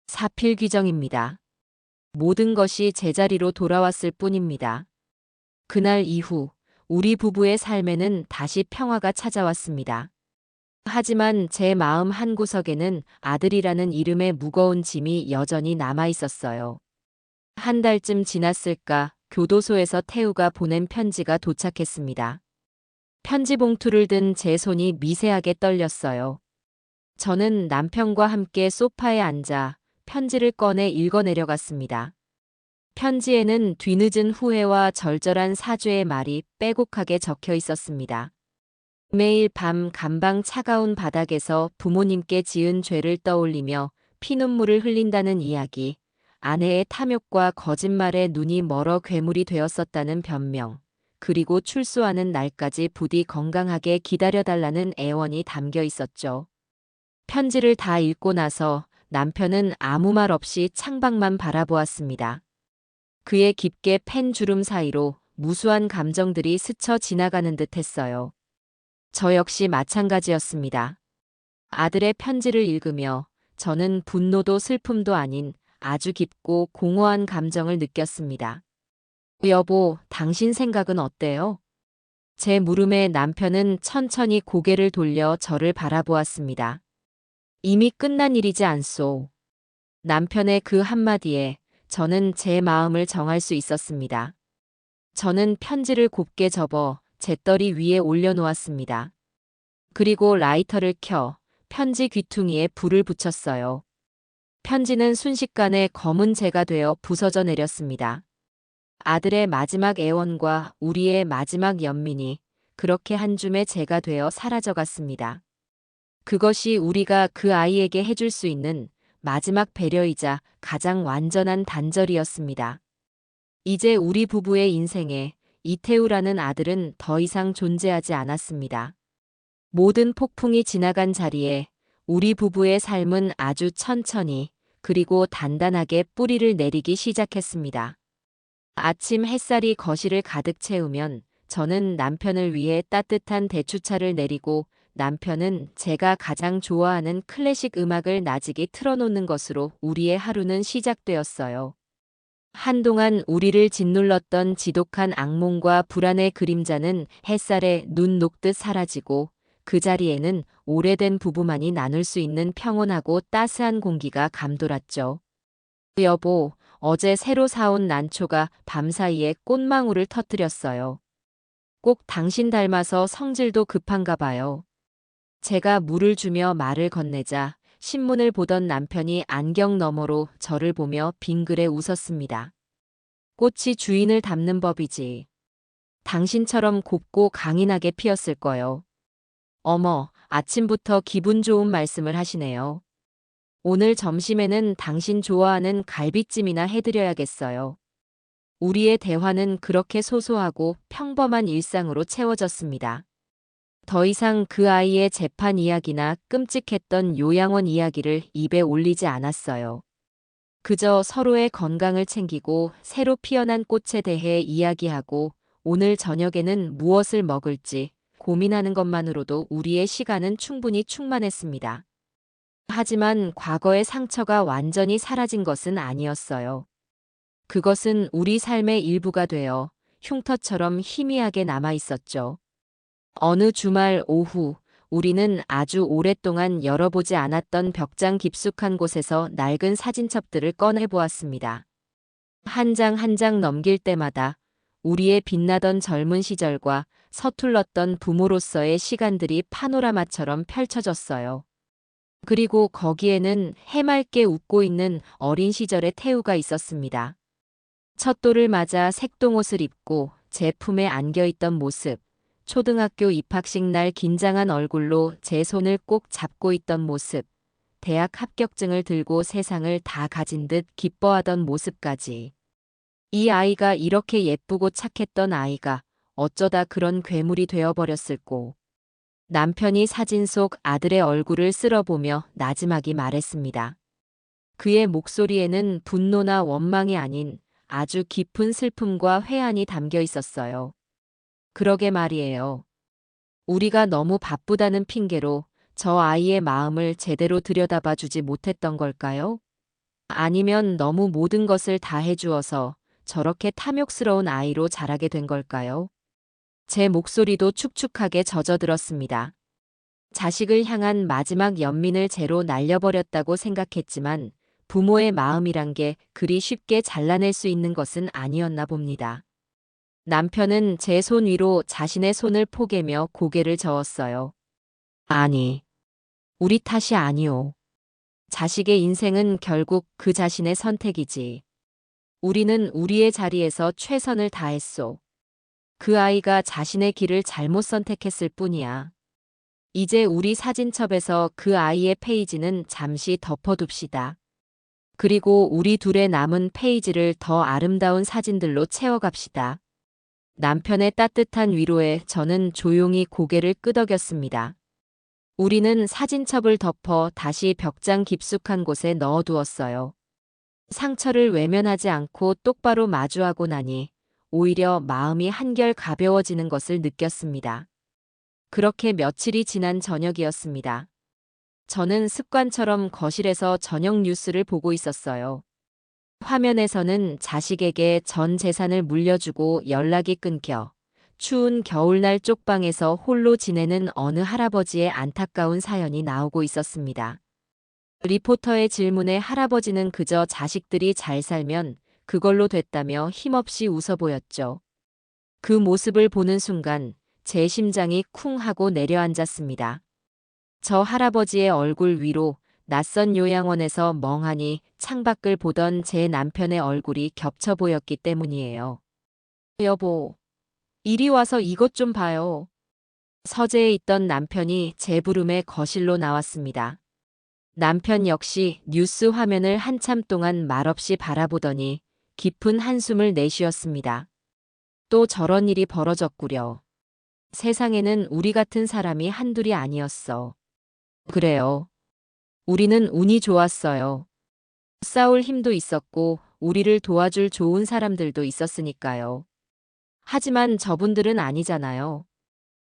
사필귀정입니다. 모든 것이 제자리로 돌아왔을 뿐입니다. 그날 이후 우리 부부의 삶에는 다시 평화가 찾아왔습니다. 하지만 제 마음 한구석에는 아들이라는 이름의 무거운 짐이 여전히 남아 있었어요. 한 달쯤 지났을까 교도소에서 태우가 보낸 편지가 도착했습니다. 편지 봉투를 든 제 손이 미세하게 떨렸어요. 저는 남편과 함께 소파에 앉아 편지를 꺼내 읽어내려갔습니다. 편지에는 뒤늦은 후회와 절절한 사죄의 말이 빼곡하게 적혀 있었습니다. 매일 밤 감방 차가운 바닥에서 부모님께 지은 죄를 떠올리며 피눈물을 흘린다는 이야기, 아내의 탐욕과 거짓말에 눈이 멀어 괴물이 되었었다는 변명, 그리고 출소하는 날까지 부디 건강하게 기다려달라는 애원이 담겨 있었죠. 편지를 다 읽고 나서 남편은 아무 말 없이 창밖만 바라보았습니다. 그의 깊게 팬 주름 사이로 무수한 감정들이 스쳐 지나가는 듯 했어요. 저 역시 마찬가지였습니다. 아들의 편지를 읽으며 저는 분노도 슬픔도 아닌 아주 깊고 공허한 감정을 느꼈습니다. 여보, 당신 생각은 어때요? 제 물음에 남편은 천천히 고개를 돌려 저를 바라보았습니다. 이미 끝난 일이지 않소. 남편의 그 한마디에 저는 제 마음을 정할 수 있었습니다. 저는 편지를 곱게 접어 재떨이 위에 올려놓았습니다. 그리고 라이터를 켜 편지 귀퉁이에 불을 붙였어요. 편지는 순식간에 검은 재가 되어 부서져 내렸습니다. 아들의 마지막 애원과 우리의 마지막 연민이 그렇게 한 줌의 재가 되어 사라져갔습니다. 그것이 우리가 그 아이에게 해줄 수 있는 마지막 배려이자 가장 완전한 단절이었습니다. 이제 우리 부부의 인생에 이태우라는 아들은 더 이상 존재하지 않았습니다. 모든 폭풍이 지나간 자리에 우리 부부의 삶은 아주 천천히 그리고 단단하게 뿌리를 내리기 시작했습니다. 아침 햇살이 거실을 가득 채우면 저는 남편을 위해 따뜻한 대추차를 내리고 남편은 제가 가장 좋아하는 클래식 음악을 나직이 틀어놓는 것으로 우리의 하루는 시작되었어요. 한동안 우리를 짓눌렀던 지독한 악몽과 불안의 그림자는 햇살에 눈 녹듯 사라지고 그 자리에는 오래된 부부만이 나눌 수 있는 평온하고 따스한 공기가 감돌았죠. 여보, 어제 새로 사온 난초가 밤사이에 꽃망울을 터뜨렸어요. 꼭 당신 닮아서 성질도 급한가 봐요. 제가 물을 주며 말을 건네자 신문을 보던 남편이 안경 너머로 저를 보며 빙그레 웃었습니다. 꽃이 주인을 닮는 법이지. 당신처럼 곱고 강인하게 피었을 거요. 어머, 아침부터 기분 좋은 말씀을 하시네요. 오늘 점심에는 당신 좋아하는 갈비찜이나 해드려야겠어요. 우리의 대화는 그렇게 소소하고 평범한 일상으로 채워졌습니다. 더 이상 그 아이의 재판 이야기나 끔찍했던 요양원 이야기를 입에 올리지 않았어요. 그저 서로의 건강을 챙기고 새로 피어난 꽃에 대해 이야기하고 오늘 저녁에는 무엇을 먹을지 고민하는 것만으로도 우리의 시간은 충분히 충만했습니다. 하지만 과거의 상처가 완전히 사라진 것은 아니었어요. 그것은 우리 삶의 일부가 되어 흉터처럼 희미하게 남아 있었죠. 어느 주말 오후, 우리는 아주 오랫동안 열어보지 않았던 벽장 깊숙한 곳에서 낡은 사진첩들을 꺼내보았습니다. 한 장 한 장 넘길 때마다 우리의 빛나던 젊은 시절과 서툴렀던 부모로서의 시간들이 파노라마처럼 펼쳐졌어요. 그리고 거기에는 해맑게 웃고 있는 어린 시절의 태우가 있었습니다. 첫 돌을 맞아 색동옷을 입고 제 품에 안겨있던 모습, 초등학교 입학식 날 긴장한 얼굴로 제 손을 꼭 잡고 있던 모습, 대학 합격증을 들고 세상을 다 가진 듯 기뻐하던 모습까지. 이 아이가 이렇게 예쁘고 착했던 아이가 어쩌다 그런 괴물이 되어버렸을꼬. 남편이 사진 속 아들의 얼굴을 쓸어보며 나지막이 말했습니다. 그의 목소리에는 분노나 원망이 아닌 아주 깊은 슬픔과 회한이 담겨 있었어요. 그러게 말이에요. 우리가 너무 바쁘다는 핑계로 저 아이의 마음을 제대로 들여다봐 주지 못했던 걸까요? 아니면 너무 모든 것을 다 해주어서 저렇게 탐욕스러운 아이로 자라게 된 걸까요? 제 목소리도 축축하게 젖어들었습니다. 자식을 향한 마지막 연민을 제로 날려버렸다고 생각했지만 부모의 마음이란 게 그리 쉽게 잘라낼 수 있는 것은 아니었나 봅니다. 남편은 제 손 위로 자신의 손을 포개며 고개를 저었어요. 아니, 우리 탓이 아니오. 자식의 인생은 결국 그 자신의 선택이지. 우리는 우리의 자리에서 최선을 다했소. 그 아이가 자신의 길을 잘못 선택했을 뿐이야. 이제 우리 사진첩에서 그 아이의 페이지는 잠시 덮어둡시다. 그리고 우리 둘의 남은 페이지를 더 아름다운 사진들로 채워갑시다. 남편의 따뜻한 위로에 저는 조용히 고개를 끄덕였습니다. 우리는 사진첩을 덮어 다시 벽장 깊숙한 곳에 넣어두었어요. 상처를 외면하지 않고 똑바로 마주하고 나니 오히려 마음이 한결 가벼워지는 것을 느꼈습니다. 그렇게 며칠이 지난 저녁이었습니다. 저는 습관처럼 거실에서 저녁 뉴스를 보고 있었어요. 화면에서는 자식에게 전 재산을 물려주고 연락이 끊겨 추운 겨울날 쪽방에서 홀로 지내는 어느 할아버지의 안타까운 사연이 나오고 있었습니다. 리포터의 질문에 할아버지는 그저 자식들이 잘 살면 그걸로 됐다며 힘없이 웃어 보였죠. 그 모습을 보는 순간 제 심장이 쿵 하고 내려앉았습니다. 저 할아버지의 얼굴 위로 낯선 요양원에서 멍하니 창밖을 보던 제 남편의 얼굴이 겹쳐 보였기 때문이에요. 여보, 이리 와서 이것 좀 봐요. 서재에 있던 남편이 제 부름에 거실로 나왔습니다. 남편 역시 뉴스 화면을 한참 동안 말없이 바라보더니 깊은 한숨을 내쉬었습니다. 또 저런 일이 벌어졌구려. 세상에는 우리 같은 사람이 한둘이 아니었어. 그래요. 우리는 운이 좋았어요. 싸울 힘도 있었고, 우리를 도와줄 좋은 사람들도 있었으니까요. 하지만 저분들은 아니잖아요.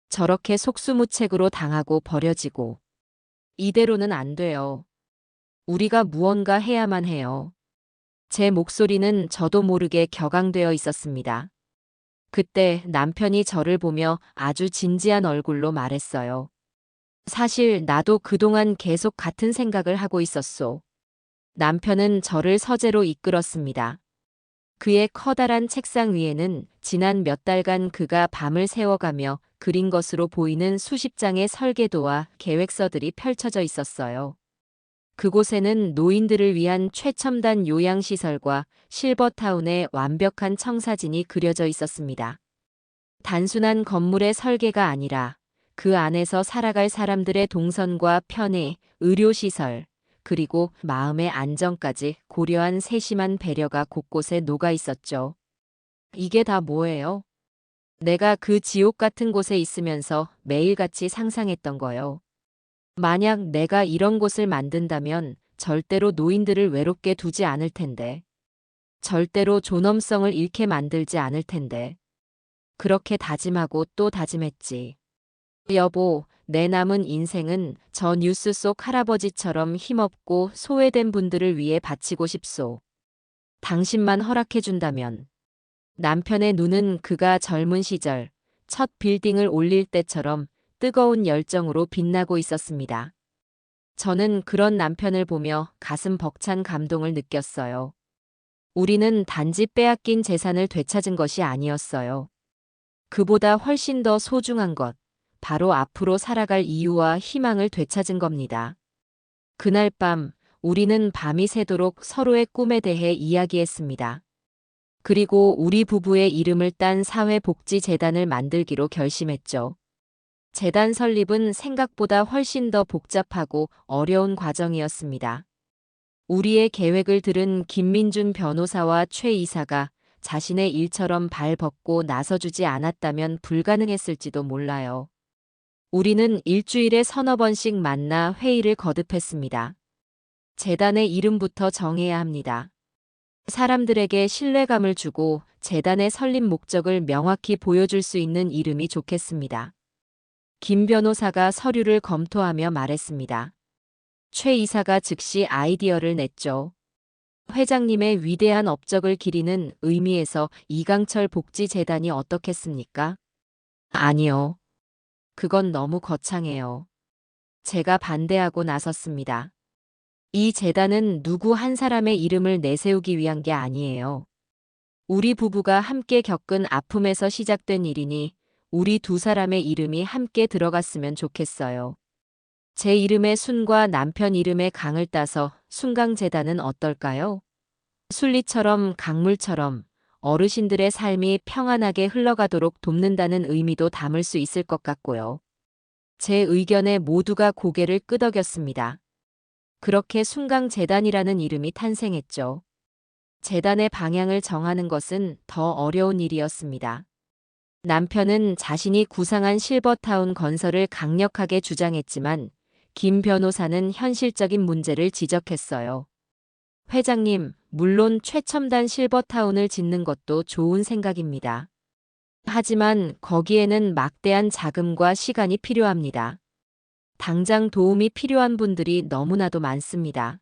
저렇게 속수무책으로 당하고 버려지고. 이대로는 안 돼요. 우리가 무언가 해야만 해요. 제 목소리는 저도 모르게 격앙되어 있었습니다. 그때 남편이 저를 보며 아주 진지한 얼굴로 말했어요. 사실 나도 그동안 계속 같은 생각을 하고 있었소. 남편은 저를 서재로 이끌었습니다. 그의 커다란 책상 위에는 지난 몇 달간 그가 밤을 새워가며 그린 것으로 보이는 수십 장의 설계도와 계획서들이 펼쳐져 있었어요. 그곳에는 노인들을 위한 최첨단 요양시설과 실버타운의 완벽한 청사진이 그려져 있었습니다. 단순한 건물의 설계가 아니라 그 안에서 살아갈 사람들의 동선과 편의, 의료시설, 그리고 마음의 안정까지 고려한 세심한 배려가 곳곳에 녹아 있었죠. 이게 다 뭐예요? 내가 그 지옥 같은 곳에 있으면서 매일같이 상상했던 거요. 만약 내가 이런 곳을 만든다면 절대로 노인들을 외롭게 두지 않을 텐데. 절대로 존엄성을 잃게 만들지 않을 텐데. 그렇게 다짐하고 또 다짐했지. 여보, 내 남은 인생은 저 뉴스 속 할아버지처럼 힘없고 소외된 분들을 위해 바치고 싶소. 당신만 허락해준다면. 남편의 눈은 그가 젊은 시절 첫 빌딩을 올릴 때처럼 뜨거운 열정으로 빛나고 있었습니다. 저는 그런 남편을 보며 가슴 벅찬 감동을 느꼈어요. 우리는 단지 빼앗긴 재산을 되찾은 것이 아니었어요. 그보다 훨씬 더 소중한 것, 바로 앞으로 살아갈 이유와 희망을 되찾은 겁니다. 그날 밤, 우리는 밤이 새도록 서로의 꿈에 대해 이야기했습니다. 그리고 우리 부부의 이름을 딴 사회복지재단을 만들기로 결심했죠. 재단 설립은 생각보다 훨씬 더 복잡하고 어려운 과정이었습니다. 우리의 계획을 들은 김민준 변호사와 최 이사가 자신의 일처럼 발 벗고 나서주지 않았다면 불가능했을지도 몰라요. 우리는 일주일에 서너 번씩 만나 회의를 거듭했습니다. 재단의 이름부터 정해야 합니다. 사람들에게 신뢰감을 주고 재단의 설립 목적을 명확히 보여줄 수 있는 이름이 좋겠습니다. 김 변호사가 서류를 검토하며 말했습니다. 최 이사가 즉시 아이디어를 냈죠. 회장님의 위대한 업적을 기리는 의미에서 이강철 복지재단이 어떻겠습니까? 아니요. 그건 너무 거창해요. 제가 반대하고 나섰습니다. 이 재단은 누구 한 사람의 이름을 내세우기 위한 게 아니에요. 우리 부부가 함께 겪은 아픔에서 시작된 일이니 우리 두 사람의 이름이 함께 들어갔으면 좋겠어요. 제 이름의 순과 남편 이름의 강을 따서 순강재단은 어떨까요? 순리처럼 강물처럼 어르신들의 삶이 평안하게 흘러가도록 돕는다는 의미도 담을 수 있을 것 같고요. 제 의견에 모두가 고개를 끄덕였습니다. 그렇게 순강재단이라는 이름이 탄생했죠. 재단의 방향을 정하는 것은 더 어려운 일이었습니다. 남편은 자신이 구상한 실버타운 건설을 강력하게 주장했지만 김 변호사는 현실적인 문제를 지적했어요. 회장님, 물론 최첨단 실버타운을 짓는 것도 좋은 생각입니다. 하지만 거기에는 막대한 자금과 시간이 필요합니다. 당장 도움이 필요한 분들이 너무나도 많습니다.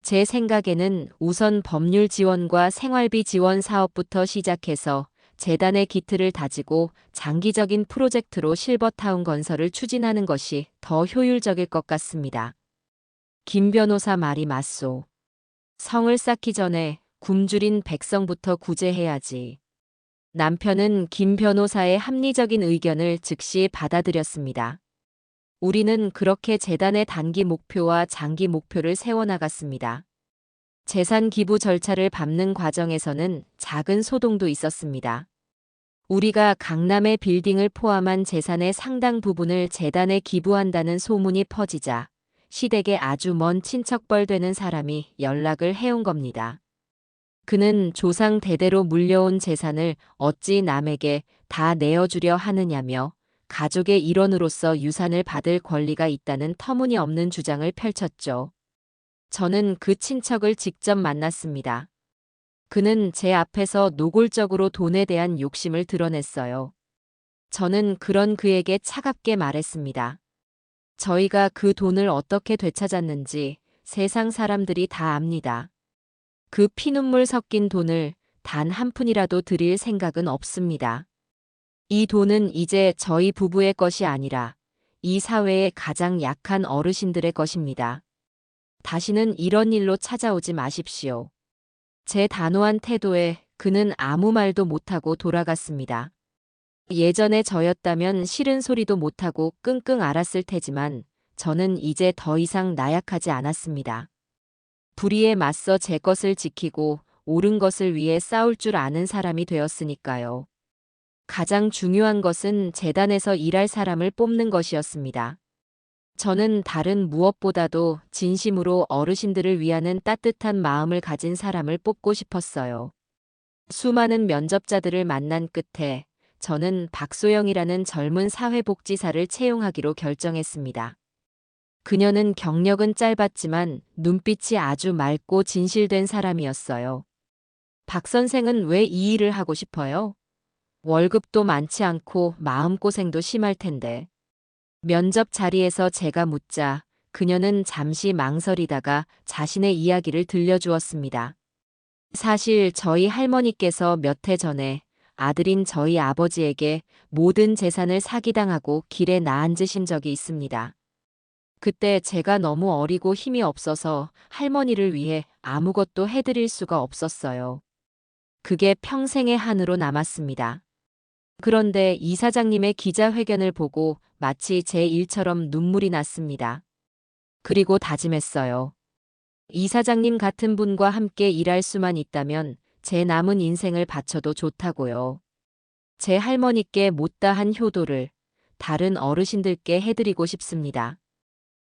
제 생각에는 우선 법률 지원과 생활비 지원 사업부터 시작해서 재단의 기틀을 다지고 장기적인 프로젝트로 실버타운 건설을 추진하는 것이 더 효율적일 것 같습니다. 김 변호사 말이 맞소. 성을 쌓기 전에 굶주린 백성부터 구제해야지. 남편은 김 변호사의 합리적인 의견을 즉시 받아들였습니다. 우리는 그렇게 재단의 단기 목표와 장기 목표를 세워나갔습니다. 재산 기부 절차를 밟는 과정에서는 작은 소동도 있었습니다. 우리가 강남의 빌딩을 포함한 재산의 상당 부분을 재단에 기부한다는 소문이 퍼지자 시댁에 아주 먼 친척뻘 되는 사람이 연락을 해온 겁니다. 그는 조상 대대로 물려온 재산을 어찌 남에게 다 내어주려 하느냐며 가족의 일원으로서 유산을 받을 권리가 있다는 터무니없는 주장을 펼쳤죠. 저는 그 친척을 직접 만났습니다. 그는 제 앞에서 노골적으로 돈에 대한 욕심을 드러냈어요. 저는 그런 그에게 차갑게 말했습니다. 저희가 그 돈을 어떻게 되찾았는지 세상 사람들이 다 압니다. 그 피눈물 섞인 돈을 단 한 푼이라도 드릴 생각은 없습니다. 이 돈은 이제 저희 부부의 것이 아니라 이 사회의 가장 약한 어르신들의 것입니다. 다시는 이런 일로 찾아오지 마십시오. 제 단호한 태도에 그는 아무 말도 못하고 돌아갔습니다. 예전에 저였다면 싫은 소리도 못하고 끙끙 앓았을 테지만 저는 이제 더 이상 나약하지 않았습니다. 불의에 맞서 제 것을 지키고 옳은 것을 위해 싸울 줄 아는 사람이 되었으니까요. 가장 중요한 것은 재단에서 일할 사람을 뽑는 것이었습니다. 저는 다른 무엇보다도 진심으로 어르신들을 위하는 따뜻한 마음을 가진 사람을 뽑고 싶었어요. 수많은 면접자들을 만난 끝에 저는 박소영이라는 젊은 사회복지사를 채용하기로 결정했습니다. 그녀는 경력은 짧았지만 눈빛이 아주 맑고 진실된 사람이었어요. 박 선생은 왜 이 일을 하고 싶어요? 월급도 많지 않고 마음고생도 심할 텐데. 면접 자리에서 제가 묻자 그녀는 잠시 망설이다가 자신의 이야기를 들려주었습니다. 사실 저희 할머니께서 몇 해 전에 아들인 저희 아버지에게 모든 재산을 사기당하고 길에 나앉으신 적이 있습니다. 그때 제가 너무 어리고 힘이 없어서 할머니를 위해 아무것도 해드릴 수가 없었어요. 그게 평생의 한으로 남았습니다. 그런데 이사장님의 기자회견을 보고 마치 제 일처럼 눈물이 났습니다. 그리고 다짐했어요. 이사장님 같은 분과 함께 일할 수만 있다면 제 남은 인생을 바쳐도 좋다고요. 제 할머니께 못다한 효도를 다른 어르신들께 해드리고 싶습니다.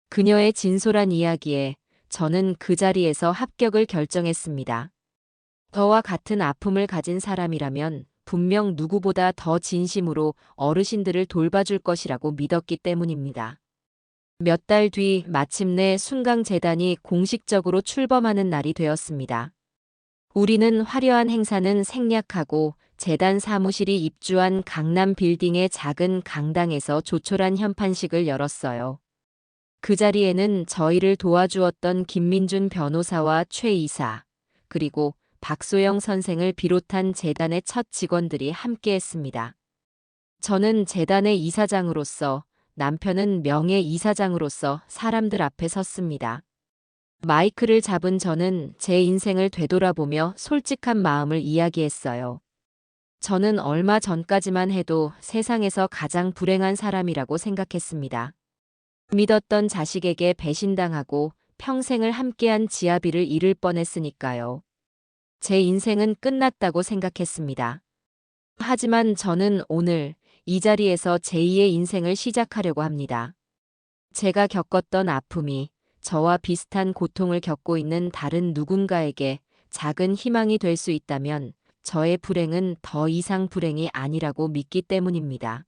그녀의 진솔한 이야기에 저는 그 자리에서 합격을 결정했습니다. 저와 같은 아픔을 가진 사람이라면 분명 누구보다 더 진심으로 어르신들을 돌봐줄 것이라고 믿었기 때문입니다. 몇 달 뒤 마침내 순강재단이 공식적으로 출범하는 날이 되었습니다. 우리는 화려한 행사는 생략하고 재단 사무실이 입주한 강남 빌딩의 작은 강당에서 조촐한 현판식을 열었어요. 그 자리에는 저희를 도와주었던 김민준 변호사와 최 이사, 그리고 박소영 선생을 비롯한 재단의 첫 직원들이 함께했습니다. 저는 재단의 이사장으로서, 남편은 명예 이사장으로서 사람들 앞에 섰습니다. 마이크를 잡은 저는 제 인생을 되돌아보며 솔직한 마음을 이야기했어요. 저는 얼마 전까지만 해도 세상에서 가장 불행한 사람이라고 생각했습니다. 믿었던 자식에게 배신당하고 평생을 함께한 지아비를 잃을 뻔했으니까요. 제 인생은 끝났다고 생각했습니다. 하지만 저는 오늘 이 자리에서 제2의 인생을 시작하려고 합니다. 제가 겪었던 아픔이 저와 비슷한 고통을 겪고 있는 다른 누군가에게 작은 희망이 될 수 있다면 저의 불행은 더 이상 불행이 아니라고 믿기 때문입니다.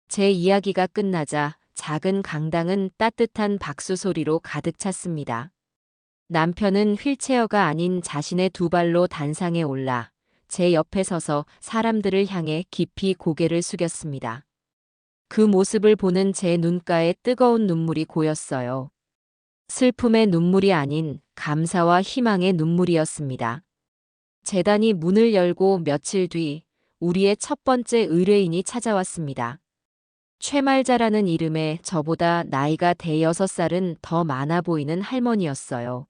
제 이야기가 끝나자 작은 강당은 따뜻한 박수 소리로 가득 찼습니다. 남편은 휠체어가 아닌 자신의 두 발로 단상에 올라 제 옆에 서서 사람들을 향해 깊이 고개를 숙였습니다. 그 모습을 보는 제 눈가에 뜨거운 눈물이 고였어요. 슬픔의 눈물이 아닌 감사와 희망의 눈물이었습니다. 재단이 문을 열고 며칠 뒤 우리의 첫 번째 의뢰인이 찾아왔습니다. 최말자라는 이름에 저보다 나이가 대여섯 살은 더 많아 보이는 할머니였어요.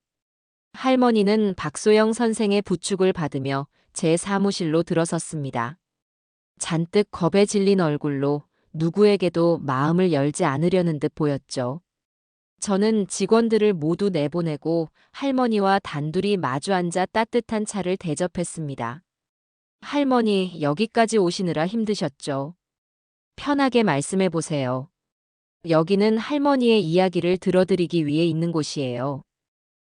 할머니는 박소영 선생의 부축을 받으며 제 사무실로 들어섰습니다. 잔뜩 겁에 질린 얼굴로 누구에게도 마음을 열지 않으려는 듯 보였죠. 저는 직원들을 모두 내보내고 할머니와 단둘이 마주 앉아 따뜻한 차를 대접했습니다. 할머니, 여기까지 오시느라 힘드셨죠? 편하게 말씀해 보세요. 여기는 할머니의 이야기를 들어드리기 위해 있는 곳이에요.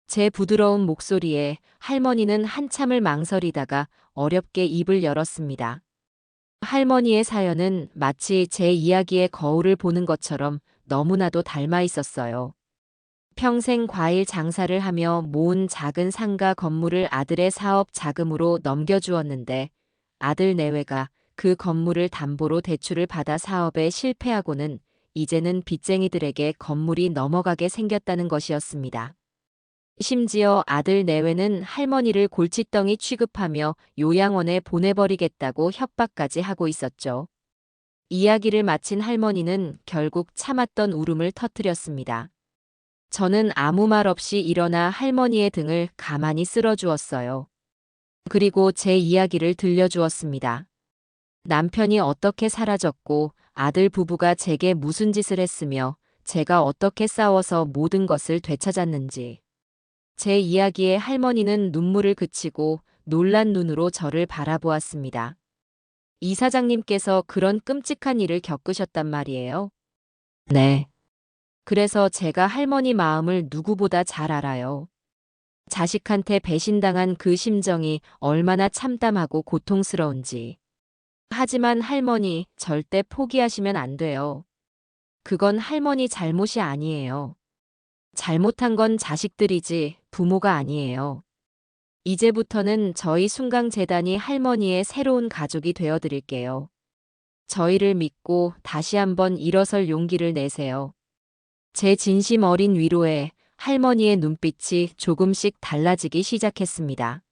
제 부드러운 목소리에 할머니는 한참을 망설이다가 어렵게 입을 열었습니다. 할머니의 사연은 마치 제 이야기의 거울을 보는 것처럼 너무나도 닮아 있었어요. 평생 과일 장사를 하며 모은 작은 상가 건물을 아들의 사업 자금으로 넘겨주었는데 아들 내외가 그 건물을 담보로 대출을 받아 사업에 실패하고는 이제는 빚쟁이들에게 건물이 넘어가게 생겼다는 것이었습니다. 심지어 아들 내외는 할머니를 골칫덩이 취급하며 요양원에 보내버리겠다고 협박까지 하고 있었죠. 이야기를 마친 할머니는 결국 참았던 울음을 터뜨렸습니다. 저는 아무 말 없이 일어나 할머니의 등을 가만히 쓸어주었어요. 그리고 제 이야기를 들려주었습니다. 남편이 어떻게 사라졌고 아들 부부가 제게 무슨 짓을 했으며 제가 어떻게 싸워서 모든 것을 되찾았는지. 제 이야기에 할머니는 눈물을 그치고 놀란 눈으로 저를 바라보았습니다. 이사장님께서 그런 끔찍한 일을 겪으셨단 말이에요? 네. 그래서 제가 할머니 마음을 누구보다 잘 알아요. 자식한테 배신당한 그 심정이 얼마나 참담하고 고통스러운지. 하지만 할머니, 절대 포기하시면 안 돼요. 그건 할머니 잘못이 아니에요. 잘못한 건 자식들이지 부모가 아니에요. 이제부터는 저희 순강재단이 할머니의 새로운 가족이 되어드릴게요. 저희를 믿고 다시 한번 일어설 용기를 내세요. 제 진심 어린 위로에 할머니의 눈빛이 조금씩 달라지기 시작했습니다.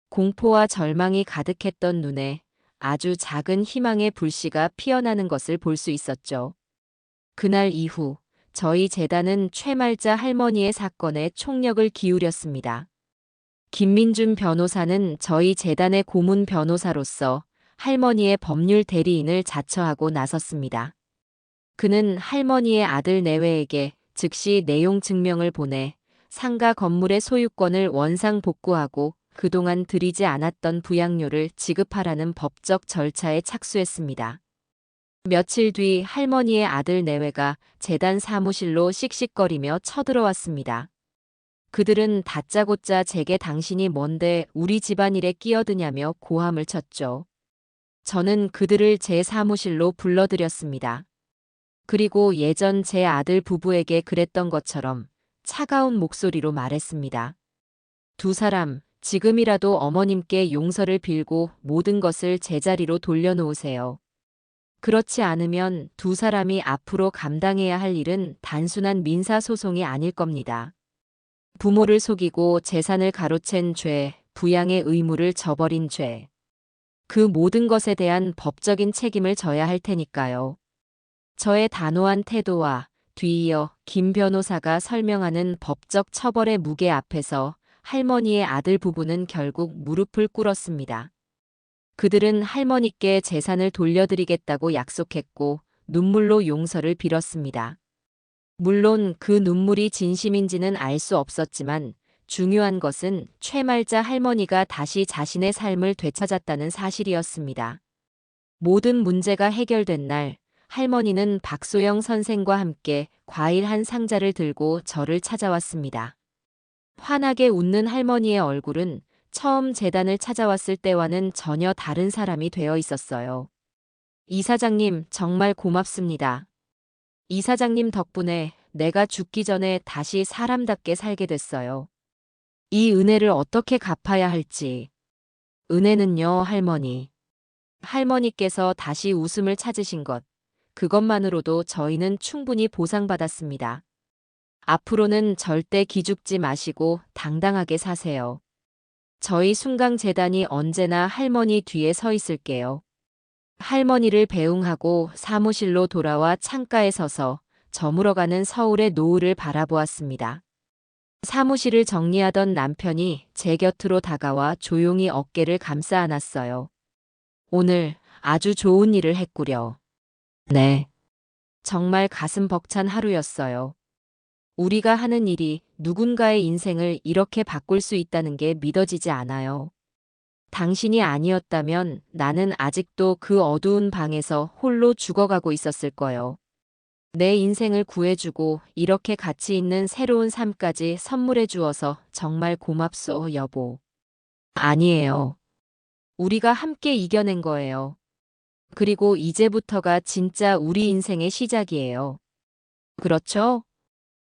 공포와 절망이 가득했던 눈에 아주 작은 희망의 불씨가 피어나는 것을 볼 수 있었죠. 그날 이후 저희 재단은 최말자 할머니의 사건에 총력을 기울였습니다. 김민준 변호사는 저희 재단의 고문 변호사로서 할머니의 법률 대리인을 자처하고 나섰습니다. 그는 할머니의 아들 내외에게 즉시 내용 증명을 보내 상가 건물의 소유권을 원상 복구하고 그동안 드리지 않았던 부양료를 지급하라는 법적 절차에 착수했습니다. 며칠 뒤 할머니의 아들 내외가 재단 사무실로 씩씩거리며 쳐들어왔습니다. 그들은 다짜고짜 제게 당신이 뭔데 우리 집안일에 끼어드냐며 고함을 쳤죠. 저는 그들을 제 사무실로 불러들였습니다. 그리고 예전 제 아들 부부에게 그랬던 것처럼 차가운 목소리로 말했습니다. 두 사람, 지금이라도 어머님께 용서를 빌고 모든 것을 제자리로 돌려놓으세요. 그렇지 않으면 두 사람이 앞으로 감당해야 할 일은 단순한 민사소송이 아닐 겁니다. 부모를 속이고 재산을 가로챈 죄, 부양의 의무를 저버린 죄. 그 모든 것에 대한 법적인 책임을 져야 할 테니까요. 저의 단호한 태도와 뒤이어 김 변호사가 설명하는 법적 처벌의 무게 앞에서 할머니의 아들 부부는 결국 무릎을 꿇었습니다. 그들은 할머니께 재산을 돌려드리겠다고 약속했고 눈물로 용서를 빌었습니다. 물론 그 눈물이 진심인지는 알 수 없었지만 중요한 것은 최말자 할머니가 다시 자신의 삶을 되찾았다는 사실이었습니다. 모든 문제가 해결된 날 할머니는 박소영 선생과 함께 과일 한 상자를 들고 저를 찾아왔습니다. 환하게 웃는 할머니의 얼굴은 처음 재단을 찾아왔을 때와는 전혀 다른 사람이 되어 있었어요. 이사장님, 정말 고맙습니다. 이사장님 덕분에 내가 죽기 전에 다시 사람답게 살게 됐어요. 이 은혜를 어떻게 갚아야 할지. 은혜는요, 할머니. 할머니께서 다시 웃음을 찾으신 것. 그것만으로도 저희는 충분히 보상받았습니다. 앞으로는 절대 기죽지 마시고 당당하게 사세요. 저희 순강재단이 언제나 할머니 뒤에 서 있을게요. 할머니를 배웅하고 사무실로 돌아와 창가에 서서 저물어가는 서울의 노을을 바라보았습니다. 사무실을 정리하던 남편이 제 곁으로 다가와 조용히 어깨를 감싸 안았어요. 오늘 아주 좋은 일을 했구려. 네. 정말 가슴 벅찬 하루였어요. 우리가 하는 일이 누군가의 인생을 이렇게 바꿀 수 있다는 게 믿어지지 않아요. 당신이 아니었다면 나는 아직도 그 어두운 방에서 홀로 죽어가고 있었을 거요. 내 인생을 구해주고 이렇게 가치 있는 새로운 삶까지 선물해 주어서 정말 고맙소, 여보. 아니에요. 우리가 함께 이겨낸 거예요. 그리고 이제부터가 진짜 우리 인생의 시작이에요. 그렇죠?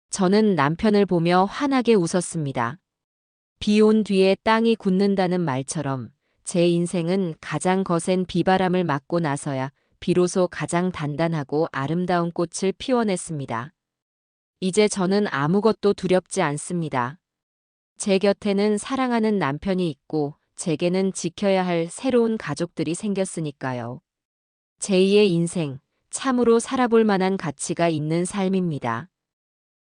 저는 남편을 보며 환하게 웃었습니다. 비 온 뒤에 땅이 굳는다는 말처럼 제 인생은 가장 거센 비바람을 맞고 나서야 비로소 가장 단단하고 아름다운 꽃을 피워냈습니다. 이제 저는 아무것도 두렵지 않습니다. 제 곁에는 사랑하는 남편이 있고 제게는 지켜야 할 새로운 가족들이 생겼으니까요. 제2의 인생, 참으로 살아볼 만한 가치가 있는 삶입니다.